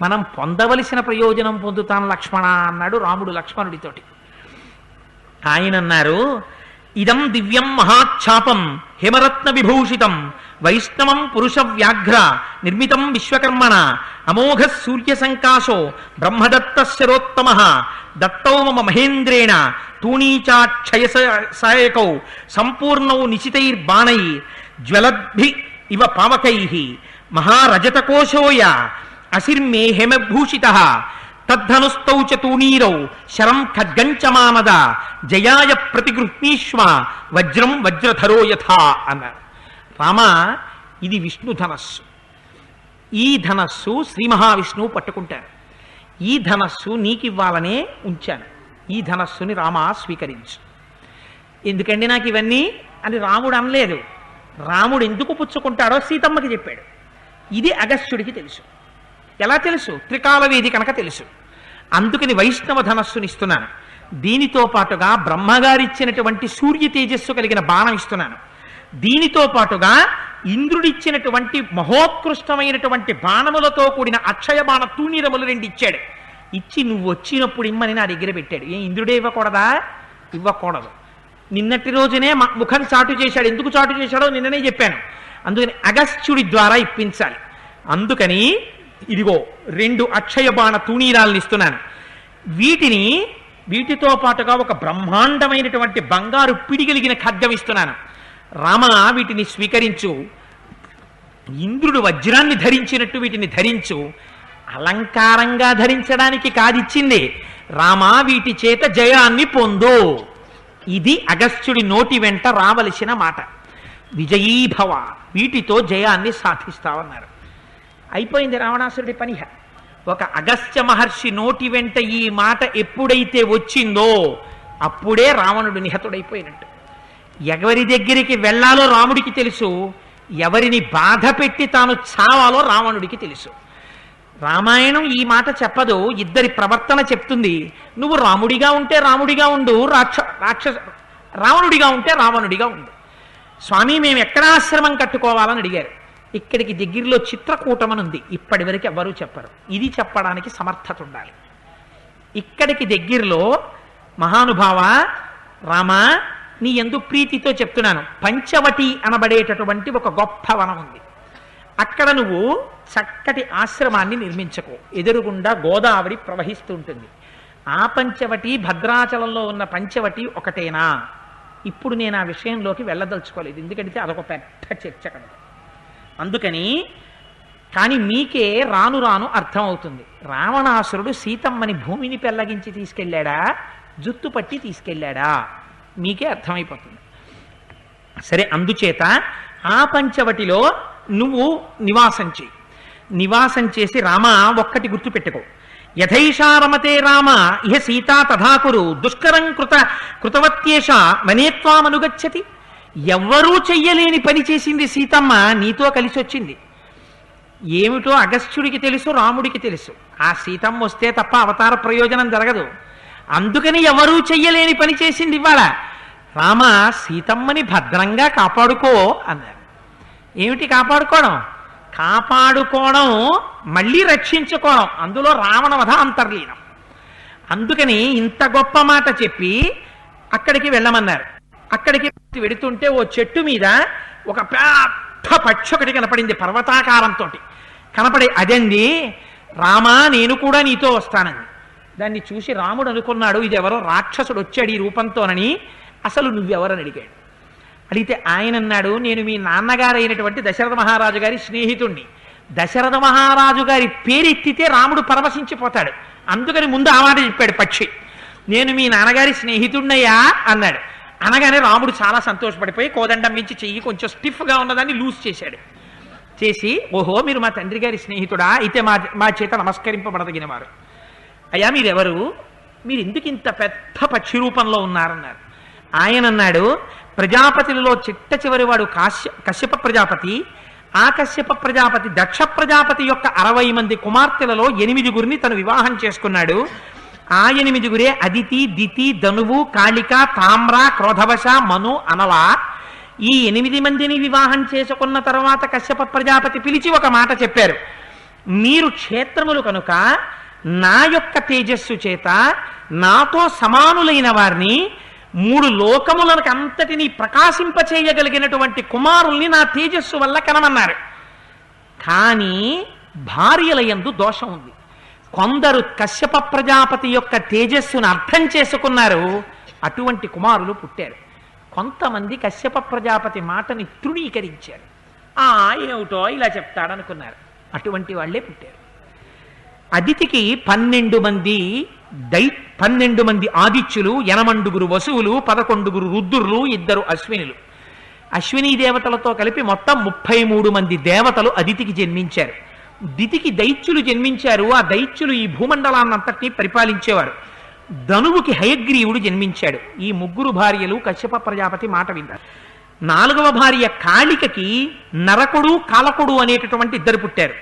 మనం పొందవలసిన ప్రయోజనం పొందుతాం లక్ష్మణ అన్నాడు రాముడు లక్ష్మణుడితోటి. ఆయన అన్నారు, ఇదం దివ్యం మహాఛాపం హిమరత్న విభూషితం వైష్ణవం పురుష వ్యాఘ్ర నిర్మితం విశ్వకర్మణ అమోఘ సూర్య సంకాశో బ్రహ్మదత్త శరోత్తమ దత్తౌ మమ మహేంద్రేణ తూణీచాక్షయ సాయకౌ సంపూర్ణౌ నిశితైర్బాణై జ్వలద్భి ఇవ పావకై మహారజతకోశోయ అసిర్మే హేమభూషిత తద్ధనుస్తౌ చ తూణీరౌ శరం ఖడ్గంచ మానద జయాయ ప్రతిగృహ్ణీష్వ వజ్రం వజ్రధరో యథా అన్నారు. రామా, ఇది విష్ణు ధనస్సు. ఈ ధనస్సు శ్రీ మహావిష్ణువు పట్టుకుంటారు. ఈ ధనస్సు నీకివ్వాలనే ఉంచాను. ఈ ధనస్సుని రామా స్వీకరించు. ఎందుకండి నాకు ఇవన్నీ అని రాముడు అనలేదు. రాముడు ఎందుకు పుచ్చుకుంటాడో సీతమ్మకి చెప్పాడు. ఇది అగస్త్యుడికి తెలుసు. ఎలా తెలుసు? త్రికాలవేది కనుక తెలుసు. అందుకని వైష్ణవ ధనస్సుని ఇస్తున్నాను. దీనితో పాటుగా బ్రహ్మగారిచ్చినటువంటి సూర్య తేజస్సు కలిగిన బాణం ఇస్తున్నాను. దీనితో పాటుగా ఇంద్రుడిచ్చినటువంటి మహోత్కృష్టమైనటువంటి బాణములతో కూడిన అక్షయ బాణ తూణీరములు 2 ఇచ్చాడు. ఇచ్చి నువ్వు వచ్చినప్పుడు ఇమ్మని నా దగ్గర పెట్టాడు. ఏ ఇంద్రుడే ఇవ్వకూడదా? ఇవ్వకూడదు. నిన్నటి రోజునే ముఖం చాటు చేశాడు. ఎందుకు చాటు చేశాడో నిన్ననే చెప్పాను. అందుకని అగస్త్యుడి ద్వారా ఇప్పించాలి. అందుకని ఇదిగో 2 అక్షయ బాణ తూణీరాలను ఇస్తున్నాను. వీటితో పాటుగా ఒక బ్రహ్మాండమైనటువంటి బంగారు పిడిగలిగిన ఖడ్గం ఇస్తున్నాను. రామ, వీటిని స్వీకరించు. ఇంద్రుడు వజ్రాన్ని ధరించినట్టు వీటిని ధరించు. అలంకారంగా ధరించడానికి కాదిచ్చింది. రామ, వీటి చేత జయాన్ని పొందు. ఇది అగస్త్యుడి నోటి వెంట రావలసిన మాట. విజయీభవ, వీటితో జయాన్ని సాధిస్తావన్నారు. అయిపోయింది రావణాసురుడి పని. ఒక అగస్త్య మహర్షి నోటి వెంట ఈ మాట ఎప్పుడైతే వచ్చిందో అప్పుడే రావణుడు నిహతుడైపోయినట్టు. ఎవరి దగ్గరికి వెళ్ళాలో రాముడికి తెలుసు, ఎవరిని బాధ పెట్టి తాను చావాలో రావణుడికి తెలుసు. రామాయణం ఈ మాట చెప్పదు, ఇద్దరి ప్రవర్తన చెప్తుంది. నువ్వు రాముడిగా ఉంటే రాముడిగా ఉండు, రావణుడిగా ఉంటే రావణుడిగా ఉండు. స్వామి మేము ఎక్కడ ఆశ్రమం కట్టుకోవాలని అడిగారు. ఇక్కడికి దగ్గరలో చిత్రకూటమని ఉంది, ఇప్పటి వరకు ఎవ్వరూ చెప్పరు. ఇది చెప్పడానికి సమర్థత ఉండాలి. ఇక్కడికి దగ్గరలో మహానుభావ రామ నీ యందు ప్రీతితో చెప్తున్నాను, పంచవటి అనబడేటటువంటి ఒక గొప్ప వనం ఉంది. అక్కడ నువ్వు చక్కటి ఆశ్రమాన్ని నిర్మించకు. ఎదురుగుండా గోదావరి ప్రవహిస్తూ ఉంటుంది. ఆ పంచవటి భద్రాచలంలో ఉన్న పంచవటి ఒకటేనా? ఇప్పుడు నేను ఆ విషయంలోకి వెళ్ళదలుచుకోలేదు, ఎందుకంటే అదొక పెద్ద చర్చ కనుక. అందుకని కానీ మీకే రాను రాను అర్థమవుతుంది. రావణాసురుడు సీతమ్మని భూమిని పెళ్లగించి తీసుకెళ్ళాడా, జుత్తు పట్టి తీసుకెళ్ళాడా, మీకే అర్థమైపోతుంది. సరే, అందుచేత ఆ పంచవటిలో నువ్వు నివాసం చేయి. నివాసం చేసి రామ ఒక్కటి గుర్తుపెట్టుకో, యథైషారమతే రామ ఇహ సీతా తథాకురు దుష్కరం కృతవత్యేష వనేత్వామనుగచ్చతి. ఎవ్వరూ చెయ్యలేని పని చేసింది సీతమ్మ, నీతో కలిసి వచ్చింది. ఏమిటో అగస్త్యుడికి తెలుసు, రాముడికి తెలుసు, ఆ సీతమ్మ వస్తే తప్ప అవతార ప్రయోజనం జరగదు. అందుకని ఎవరూ చెయ్యలేని పని చేసింది ఇవాళ. రామ సీతమ్మని భద్రంగా కాపాడుకో అన్నారు. ఏమిటి కాపాడుకోవడం? కాపాడుకోవడం మళ్ళీ రక్షించుకోవడం, అందులో రావణవధ అంతర్లీనం. అందుకని ఇంత గొప్ప మాట చెప్పి అక్కడికి వెళ్ళమన్నారు. అక్కడికి వెడుతుంటే ఓ చెట్టు మీద ఒక పెద్ద పక్షి ఒకటి కనపడింది, పర్వతాకారంతో కనపడి. అదండి రామా నేను కూడా నీతో వస్తానండి. దాన్ని చూసి రాముడు అనుకున్నాడు, ఇది ఎవరో రాక్షసుడు వచ్చాడు ఈ రూపంతోనని. అసలు నువ్వెవరని అడిగాడు. అడిగితే ఆయన అన్నాడు, నేను మీ నాన్నగారు అయినటువంటి దశరథ మహారాజు గారి స్నేహితుణ్ణి. దశరథ మహారాజు గారి పేరెత్తితే రాముడు పరవశించిపోతాడు, అందుకని ముందు ఆ మాట చెప్పాడు పక్షి. నేను మీ నాన్నగారి స్నేహితుణ్ణయ్యా అన్నాడు. అనగానే రాముడు చాలా సంతోషపడిపోయి కోదండం మించి చెయ్యి కొంచెం స్టిఫ్గా ఉన్నదాన్ని లూజ్ చేశాడు. చేసి ఓహో మీరు మా తండ్రి గారి స్నేహితుడా, అయితే మా చేత నమస్కరింపబడదగిన వారు. అయ్యా మీరెవరు, మీరు ఎందుకు ఇంత పెద్ద పక్షి రూపంలో ఉన్నారన్నారు. ఆయన అన్నాడు, ప్రజాపతిలో చిట్ట చివరి వాడు కశ్యప ప్రజాపతి. ఆ కశ్యప ప్రజాపతి దక్ష ప్రజాపతి యొక్క 60 మంది కుమార్తెలలో 8గురిని తను వివాహం చేసుకున్నాడు. ఆ 8గురే అదితి, దితి, ధనువు, కాళిక, తామ్ర, క్రోధవశ, మను, అనల. ఈ 8 మందిని వివాహం చేసుకున్న తర్వాత కశ్యప ప్రజాపతి పిలిచి ఒక మాట చెప్పారు, మీరు క్షేత్రములు కనుక నా యొక్క తేజస్సు చేత నాతో సమానులైన వారిని 3 లోకములకు అంతటినీ ప్రకాశింపచేయగలిగినటువంటి కుమారుల్ని నా తేజస్సు వల్ల కనమన్నారు. కానీ భార్యల యందు దోషం ఉంది. కొందరు కశ్యప ప్రజాపతి యొక్క తేజస్సును అర్థం చేసుకున్నారు, అటువంటి కుమారులు పుట్టారు. కొంతమంది కశ్యప ప్రజాపతి మాటని తృణీకరించారు. ఏమిటో ఇలా చెప్తాడనుకున్నారు, అటువంటి వాళ్లే పుట్టారు. అదితికి 12 మంది ఆదిత్యులు, 8 వసువులు, 11 రుద్రులు, 2 అశ్వినులు. అశ్వినీ దేవతలతో కలిపి మొత్తం 33 మంది దేవతలు అదితికి జన్మించారు. దితికి దైత్యులు జన్మించారు. ఆ దైత్యులు ఈ భూమండలాన్నంతటినీ పరిపాలించేవారు. ధనువుకి హయగ్రీవుడు జన్మించాడు. ఈ 3 భార్యలు కశ్యప ప్రజాపతి మాట విన్నారు. 4వ భార్య కాళికకి నరకుడు, కాలకుడు అనేటటువంటి 2 పుట్టారు.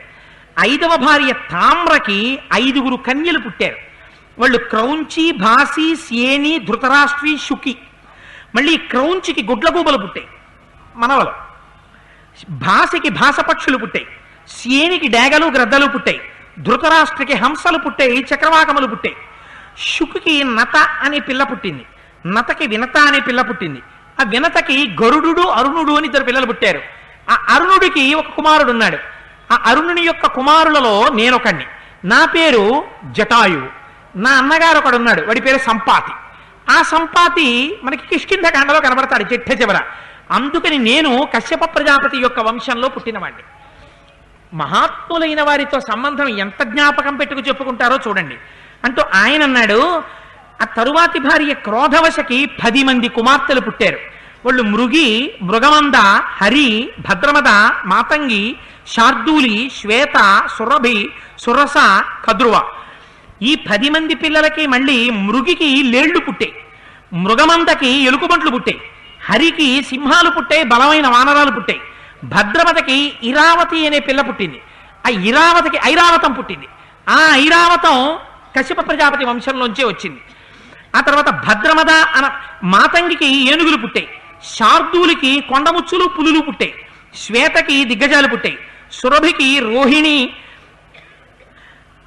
5వ భార్య తామ్రకి 5 కన్యలు పుట్టారు. వాళ్ళు క్రౌంచి, భాసి, సేని, ధృతరాష్ట్రి, శుకి. మళ్ళీ క్రౌంచికి గుడ్లగూబలు పుట్టాయి మనవలు, భాసికి భాసపక్షులు పుట్టాయి, సేనికి డేగలు గ్రద్దలు పుట్టాయి, ధృతరాష్ట్రకి హంసలు పుట్టాయి, చక్రవాకములు పుట్టాయి. శుకుకి నత అనే పిల్ల పుట్టింది, నతకి వినత అనే పిల్ల పుట్టింది. ఆ వినతకి గరుడు, అరుణుడు అని 2 పిల్లలు పుట్టారు. ఆ అరుణుడికి ఒక కుమారుడు ఉన్నాడు. ఆ అరుణుని యొక్క కుమారులలో నేనొకడిని. నా పేరు జటాయువు. నా అన్నగారు ఒకడున్నాడు, వాడి పేరు సంపాతి. ఆ సంపాతి మనకి కిష్కింధకాండలో కనబడతాడు చిట్ట చివర. అందుకని నేను కశ్యప ప్రజాపతి యొక్క వంశంలో పుట్టినవాడిని. మహాత్ములైన వారితో సంబంధం ఎంత జ్ఞాపకం పెట్టుకు చెప్పుకుంటారో చూడండి అంటూ ఆయన అన్నాడు. ఆ తరువాతి భార్య క్రోధవశకి 10 మంది కుమార్తెలు పుట్టారు. వాళ్ళు మృగి, మృగమంద, హరి, భద్రమద, మాతంగి, శార్దూలి, శ్వేత, సురభి, సురస, కద్రువ. ఈ 10 మంది పిల్లలకి మళ్ళీ మృగికి లేళ్లు పుట్టాయి, మృగమందకి ఎలుకబంట్లు పుట్టాయి, హరికి సింహాలు పుట్టాయి, బలమైన వానరాలు పుట్టాయి. భద్రమతికి ఇరావతి అనే పిల్ల పుట్టింది. ఆ ఇరావతికి ఐరావతం పుట్టింది. ఆ ఐరావతం కశ్యప ప్రజాపతి వంశంలోంచే వచ్చింది. ఆ తర్వాత భద్రమద అన మాతంగికి ఏనుగులు పుట్టాయి. శార్దూలికి కొండముచ్చులు పులులు పుట్టాయి. శ్వేతకి దిగ్గజాలు పుట్టాయి. సురభికి రోహిణి,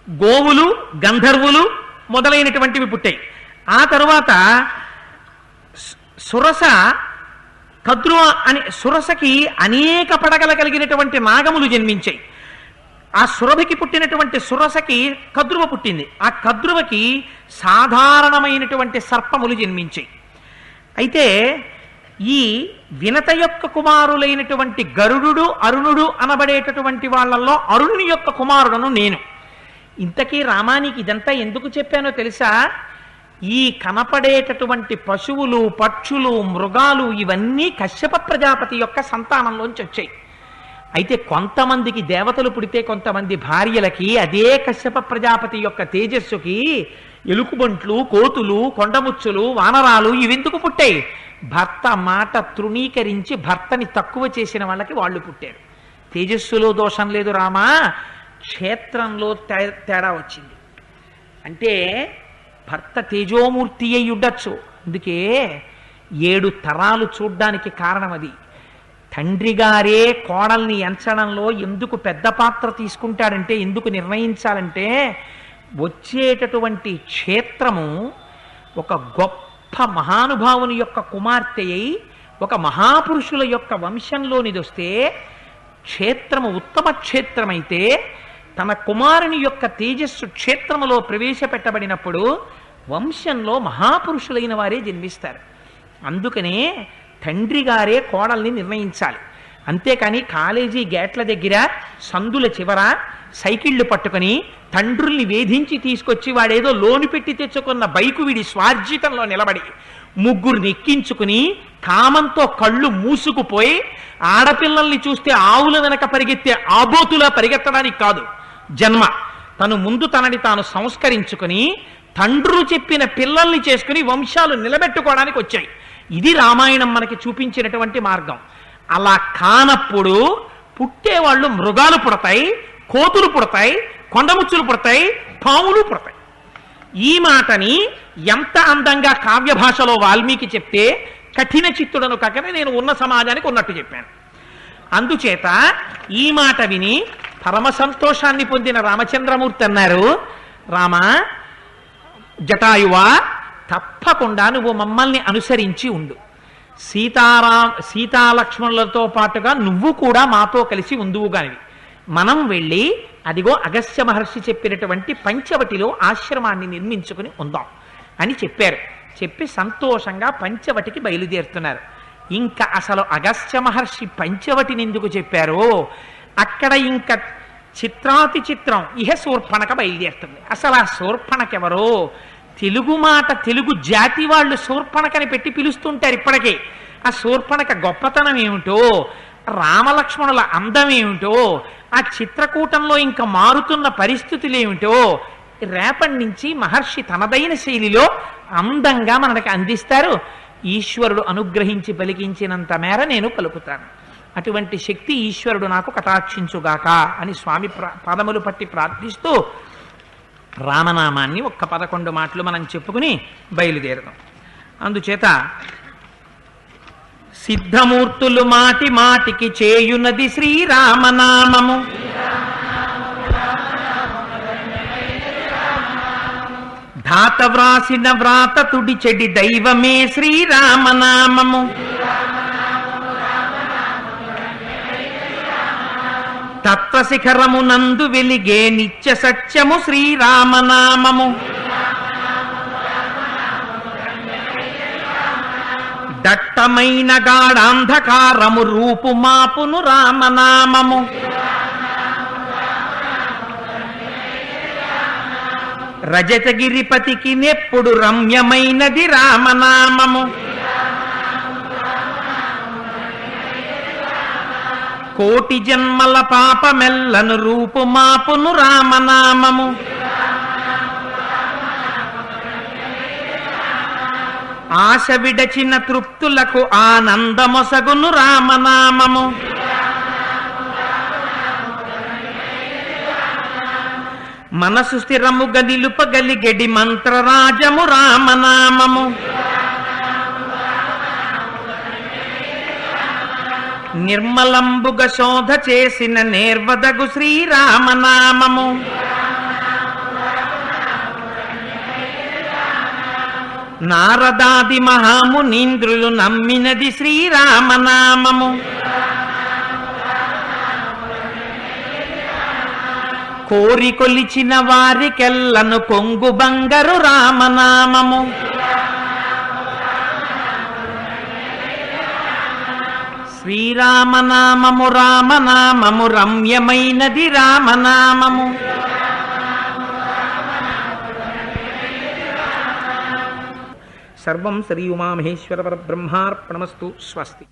గోవులు, గంధర్వులు మొదలైనటువంటివి పుట్టాయి. ఆ తరువాత సురస కద్రువ అని సురసకి అనేక పడగల కలిగినటువంటి నాగములు జన్మించాయి. ఆ సురభికి పుట్టినటువంటి సురసకి కద్రువ పుట్టింది. ఆ కద్రువకి సాధారణమైనటువంటి సర్పములు జన్మించాయి. అయితే ఈ వినత యొక్క కుమారులైనటువంటి గరుడు, అరుణుడు అనబడేటటువంటి వాళ్ళల్లో అరుణుని యొక్క కుమారుడను నేను. ఇంతకీ రామానికి ఇదంతా ఎందుకు చెప్పానో తెలుసా? ఈ కనపడేటటువంటి పశువులు, పక్షులు, మృగాలు ఇవన్నీ కశ్యప ప్రజాపతి యొక్క సంతానంలోంచి వచ్చాయి. అయితే కొంతమందికి దేవతలు పుడితే కొంతమంది భార్యలకి అదే కశ్యప ప్రజాపతి యొక్క తేజస్సుకి ఎలుకుబంట్లు, కోతులు, కొండముచ్చులు, వానరాలు ఇవెందుకు పుట్టాయి? భర్త మాట తృణీకరించి భర్తని తక్కువ చేసిన వాళ్ళకి వాళ్ళు పుట్టారు. తేజస్సులో దోషం లేదు రామా, క్షేత్రంలో తేడా వచ్చింది. అంటే భర్త తేజోమూర్తి అయి ఉండొచ్చు, అందుకే 7 తరాలు చూడ్డానికి కారణం అది. తండ్రి గారే కోడల్ని ఎంచడంలో ఎందుకు పెద్ద పాత్ర తీసుకుంటాడంటే, ఎందుకు నిర్ణయించాలంటే, వచ్చేటటువంటి క్షేత్రము ఒక గొప్ప మహానుభావుని యొక్క కుమార్తె అయి ఒక మహాపురుషుల యొక్క వంశంలోనిది వస్తే, క్షేత్రము ఉత్తమ క్షేత్రమైతే తన కుమారుని యొక్క తేజస్సు క్షేత్రములో ప్రవేశపెట్టబడినప్పుడు వంశంలో మహాపురుషులైన వారే జన్మిస్తారు. అందుకనే తండ్రి గారే కోడల్ని నిర్ణయించాలి. అంతేకాని కాలేజీ గేట్ల దగ్గర సందుల చివర సైకిళ్లు పట్టుకుని తండ్రుల్ని వేధించి తీసుకొచ్చి వాడేదో లోను పెట్టి తెచ్చుకున్న బైకు వీడి స్వార్జితంలో నిలబడి ముగ్గురిని ఎక్కించుకుని కామంతో కళ్ళు మూసుకుపోయి ఆడపిల్లల్ని చూస్తే ఆవుల వెనక పరిగెత్తే ఆబోతులా పరిగెత్తడానికి కాదు జన్మ. తను ముందు తనని తాను సంస్కరించుకుని తండ్రులు చెప్పిన పిల్లల్ని చేసుకుని వంశాలు నిలబెట్టుకోవడానికి వచ్చాయి. ఇది రామాయణం మనకి చూపించినటువంటి మార్గం. అలా కానప్పుడు పుట్టేవాళ్ళు మృగాలు పుడతాయి, కోతులు పుడతాయి, కొండముచ్చులు పుడతాయి, పాములు పుడతాయి. ఈ మాటని ఎంత అందంగా కావ్య భాషలో వాల్మీకి చెప్తే కఠిన చిత్తుడను కాకనే నేను ఉన్న సమాజానికి ఉన్నట్టు చెప్పాను. అందుచేత ఈ మాట విని పరమ సంతోషాన్ని పొందిన రామచంద్రమూర్తి అన్నారు, రామ జటాయువా, తప్పకుండా నువ్వు మమ్మల్ని అనుసరించి ఉండు. సీతాలక్ష్మణులతో పాటుగా నువ్వు కూడా మాతో కలిసి ఉందువుగానివి. మనం వెళ్ళి అదిగో అగస్త్య మహర్షి చెప్పినటువంటి పంచవటిలో ఆశ్రమాన్ని నిర్మించుకుని ఉందాం అని చెప్పారు. చెప్పి సంతోషంగా పంచవటికి బయలుదేరుతున్నారు. ఇంకా అసలు అగస్త్య మహర్షి పంచవటిని ఎందుకు చెప్పారో అక్కడ ఇంకా చిత్రాతి చిత్రం ఇహ శూర్పణక బయలుదేరుతుంది. అసలు ఆ శూర్పణకెవరో తెలుగు మాట తెలుగు జాతి వాళ్ళు శూర్పణకని పెట్టి పిలుస్తుంటారు ఇప్పటికే. ఆ శూర్పణక గొప్పతనం ఏమిటో, రామలక్ష్మణుల అందం ఏమిటో, ఆ చిత్రకూటంలో ఇంకా మారుతున్న పరిస్థితులు ఏమిటో రేపటి నుంచి మహర్షి తనదైన శైలిలో అందంగా మనకి అందిస్తారు. ఈశ్వరుడు అనుగ్రహించి పలికించినంత మేర నేను పలుకుతాను. అటువంటి శక్తి ఈశ్వరుడు నాకు కటాక్షించుగాక అని స్వామి పాదములు పట్టి ప్రార్థిస్తూ రామనామాన్ని ఒక్క 11 మాటలు మనం చెప్పుకుని బయలుదేరదాం. అందుచేత సిద్ధమూర్తులు మాటి మాటికి చేయునది శ్రీరామనామము, ధాత వ్రాసిన వ్రాత తుడి చెడి దైవమే శ్రీరామనామము, తత్వశిఖరమునందు వెలిగే నిత్య సత్యము శ్రీరామనామము, దట్టమైన గాఢాంధకారము రూపు మాపును రామనామము, రజతగిరిపతికి నెప్పుడు రమ్యమైనది రామనామము, కోటి జన్మల పాపమెల్లను రూపు మాపును రామనామము, ఆశ విడచిన తృప్తులకు ఆనందమొసగును రామనామము. మనసు స్థిరముగా నిలుపగలిగెడి మంత్రరాజము రామనామము. నిర్మలంబుగ శోధ చేసిన నేర్వదగు శ్రీరామనామము. నారదాది మహామునీంద్రులు నమ్మినది శ్రీరామనామము. కోరి కొలిచిన వారికెల్లను కొంగు బంగరు రామనామము. శ్రీరామనామము రామనామము రమ్యమైనది రామనామము. సర్వం శ్రీ ఉమామహేశ్వర పరబ్రహ్మార్పణమస్తు. స్వస్తి.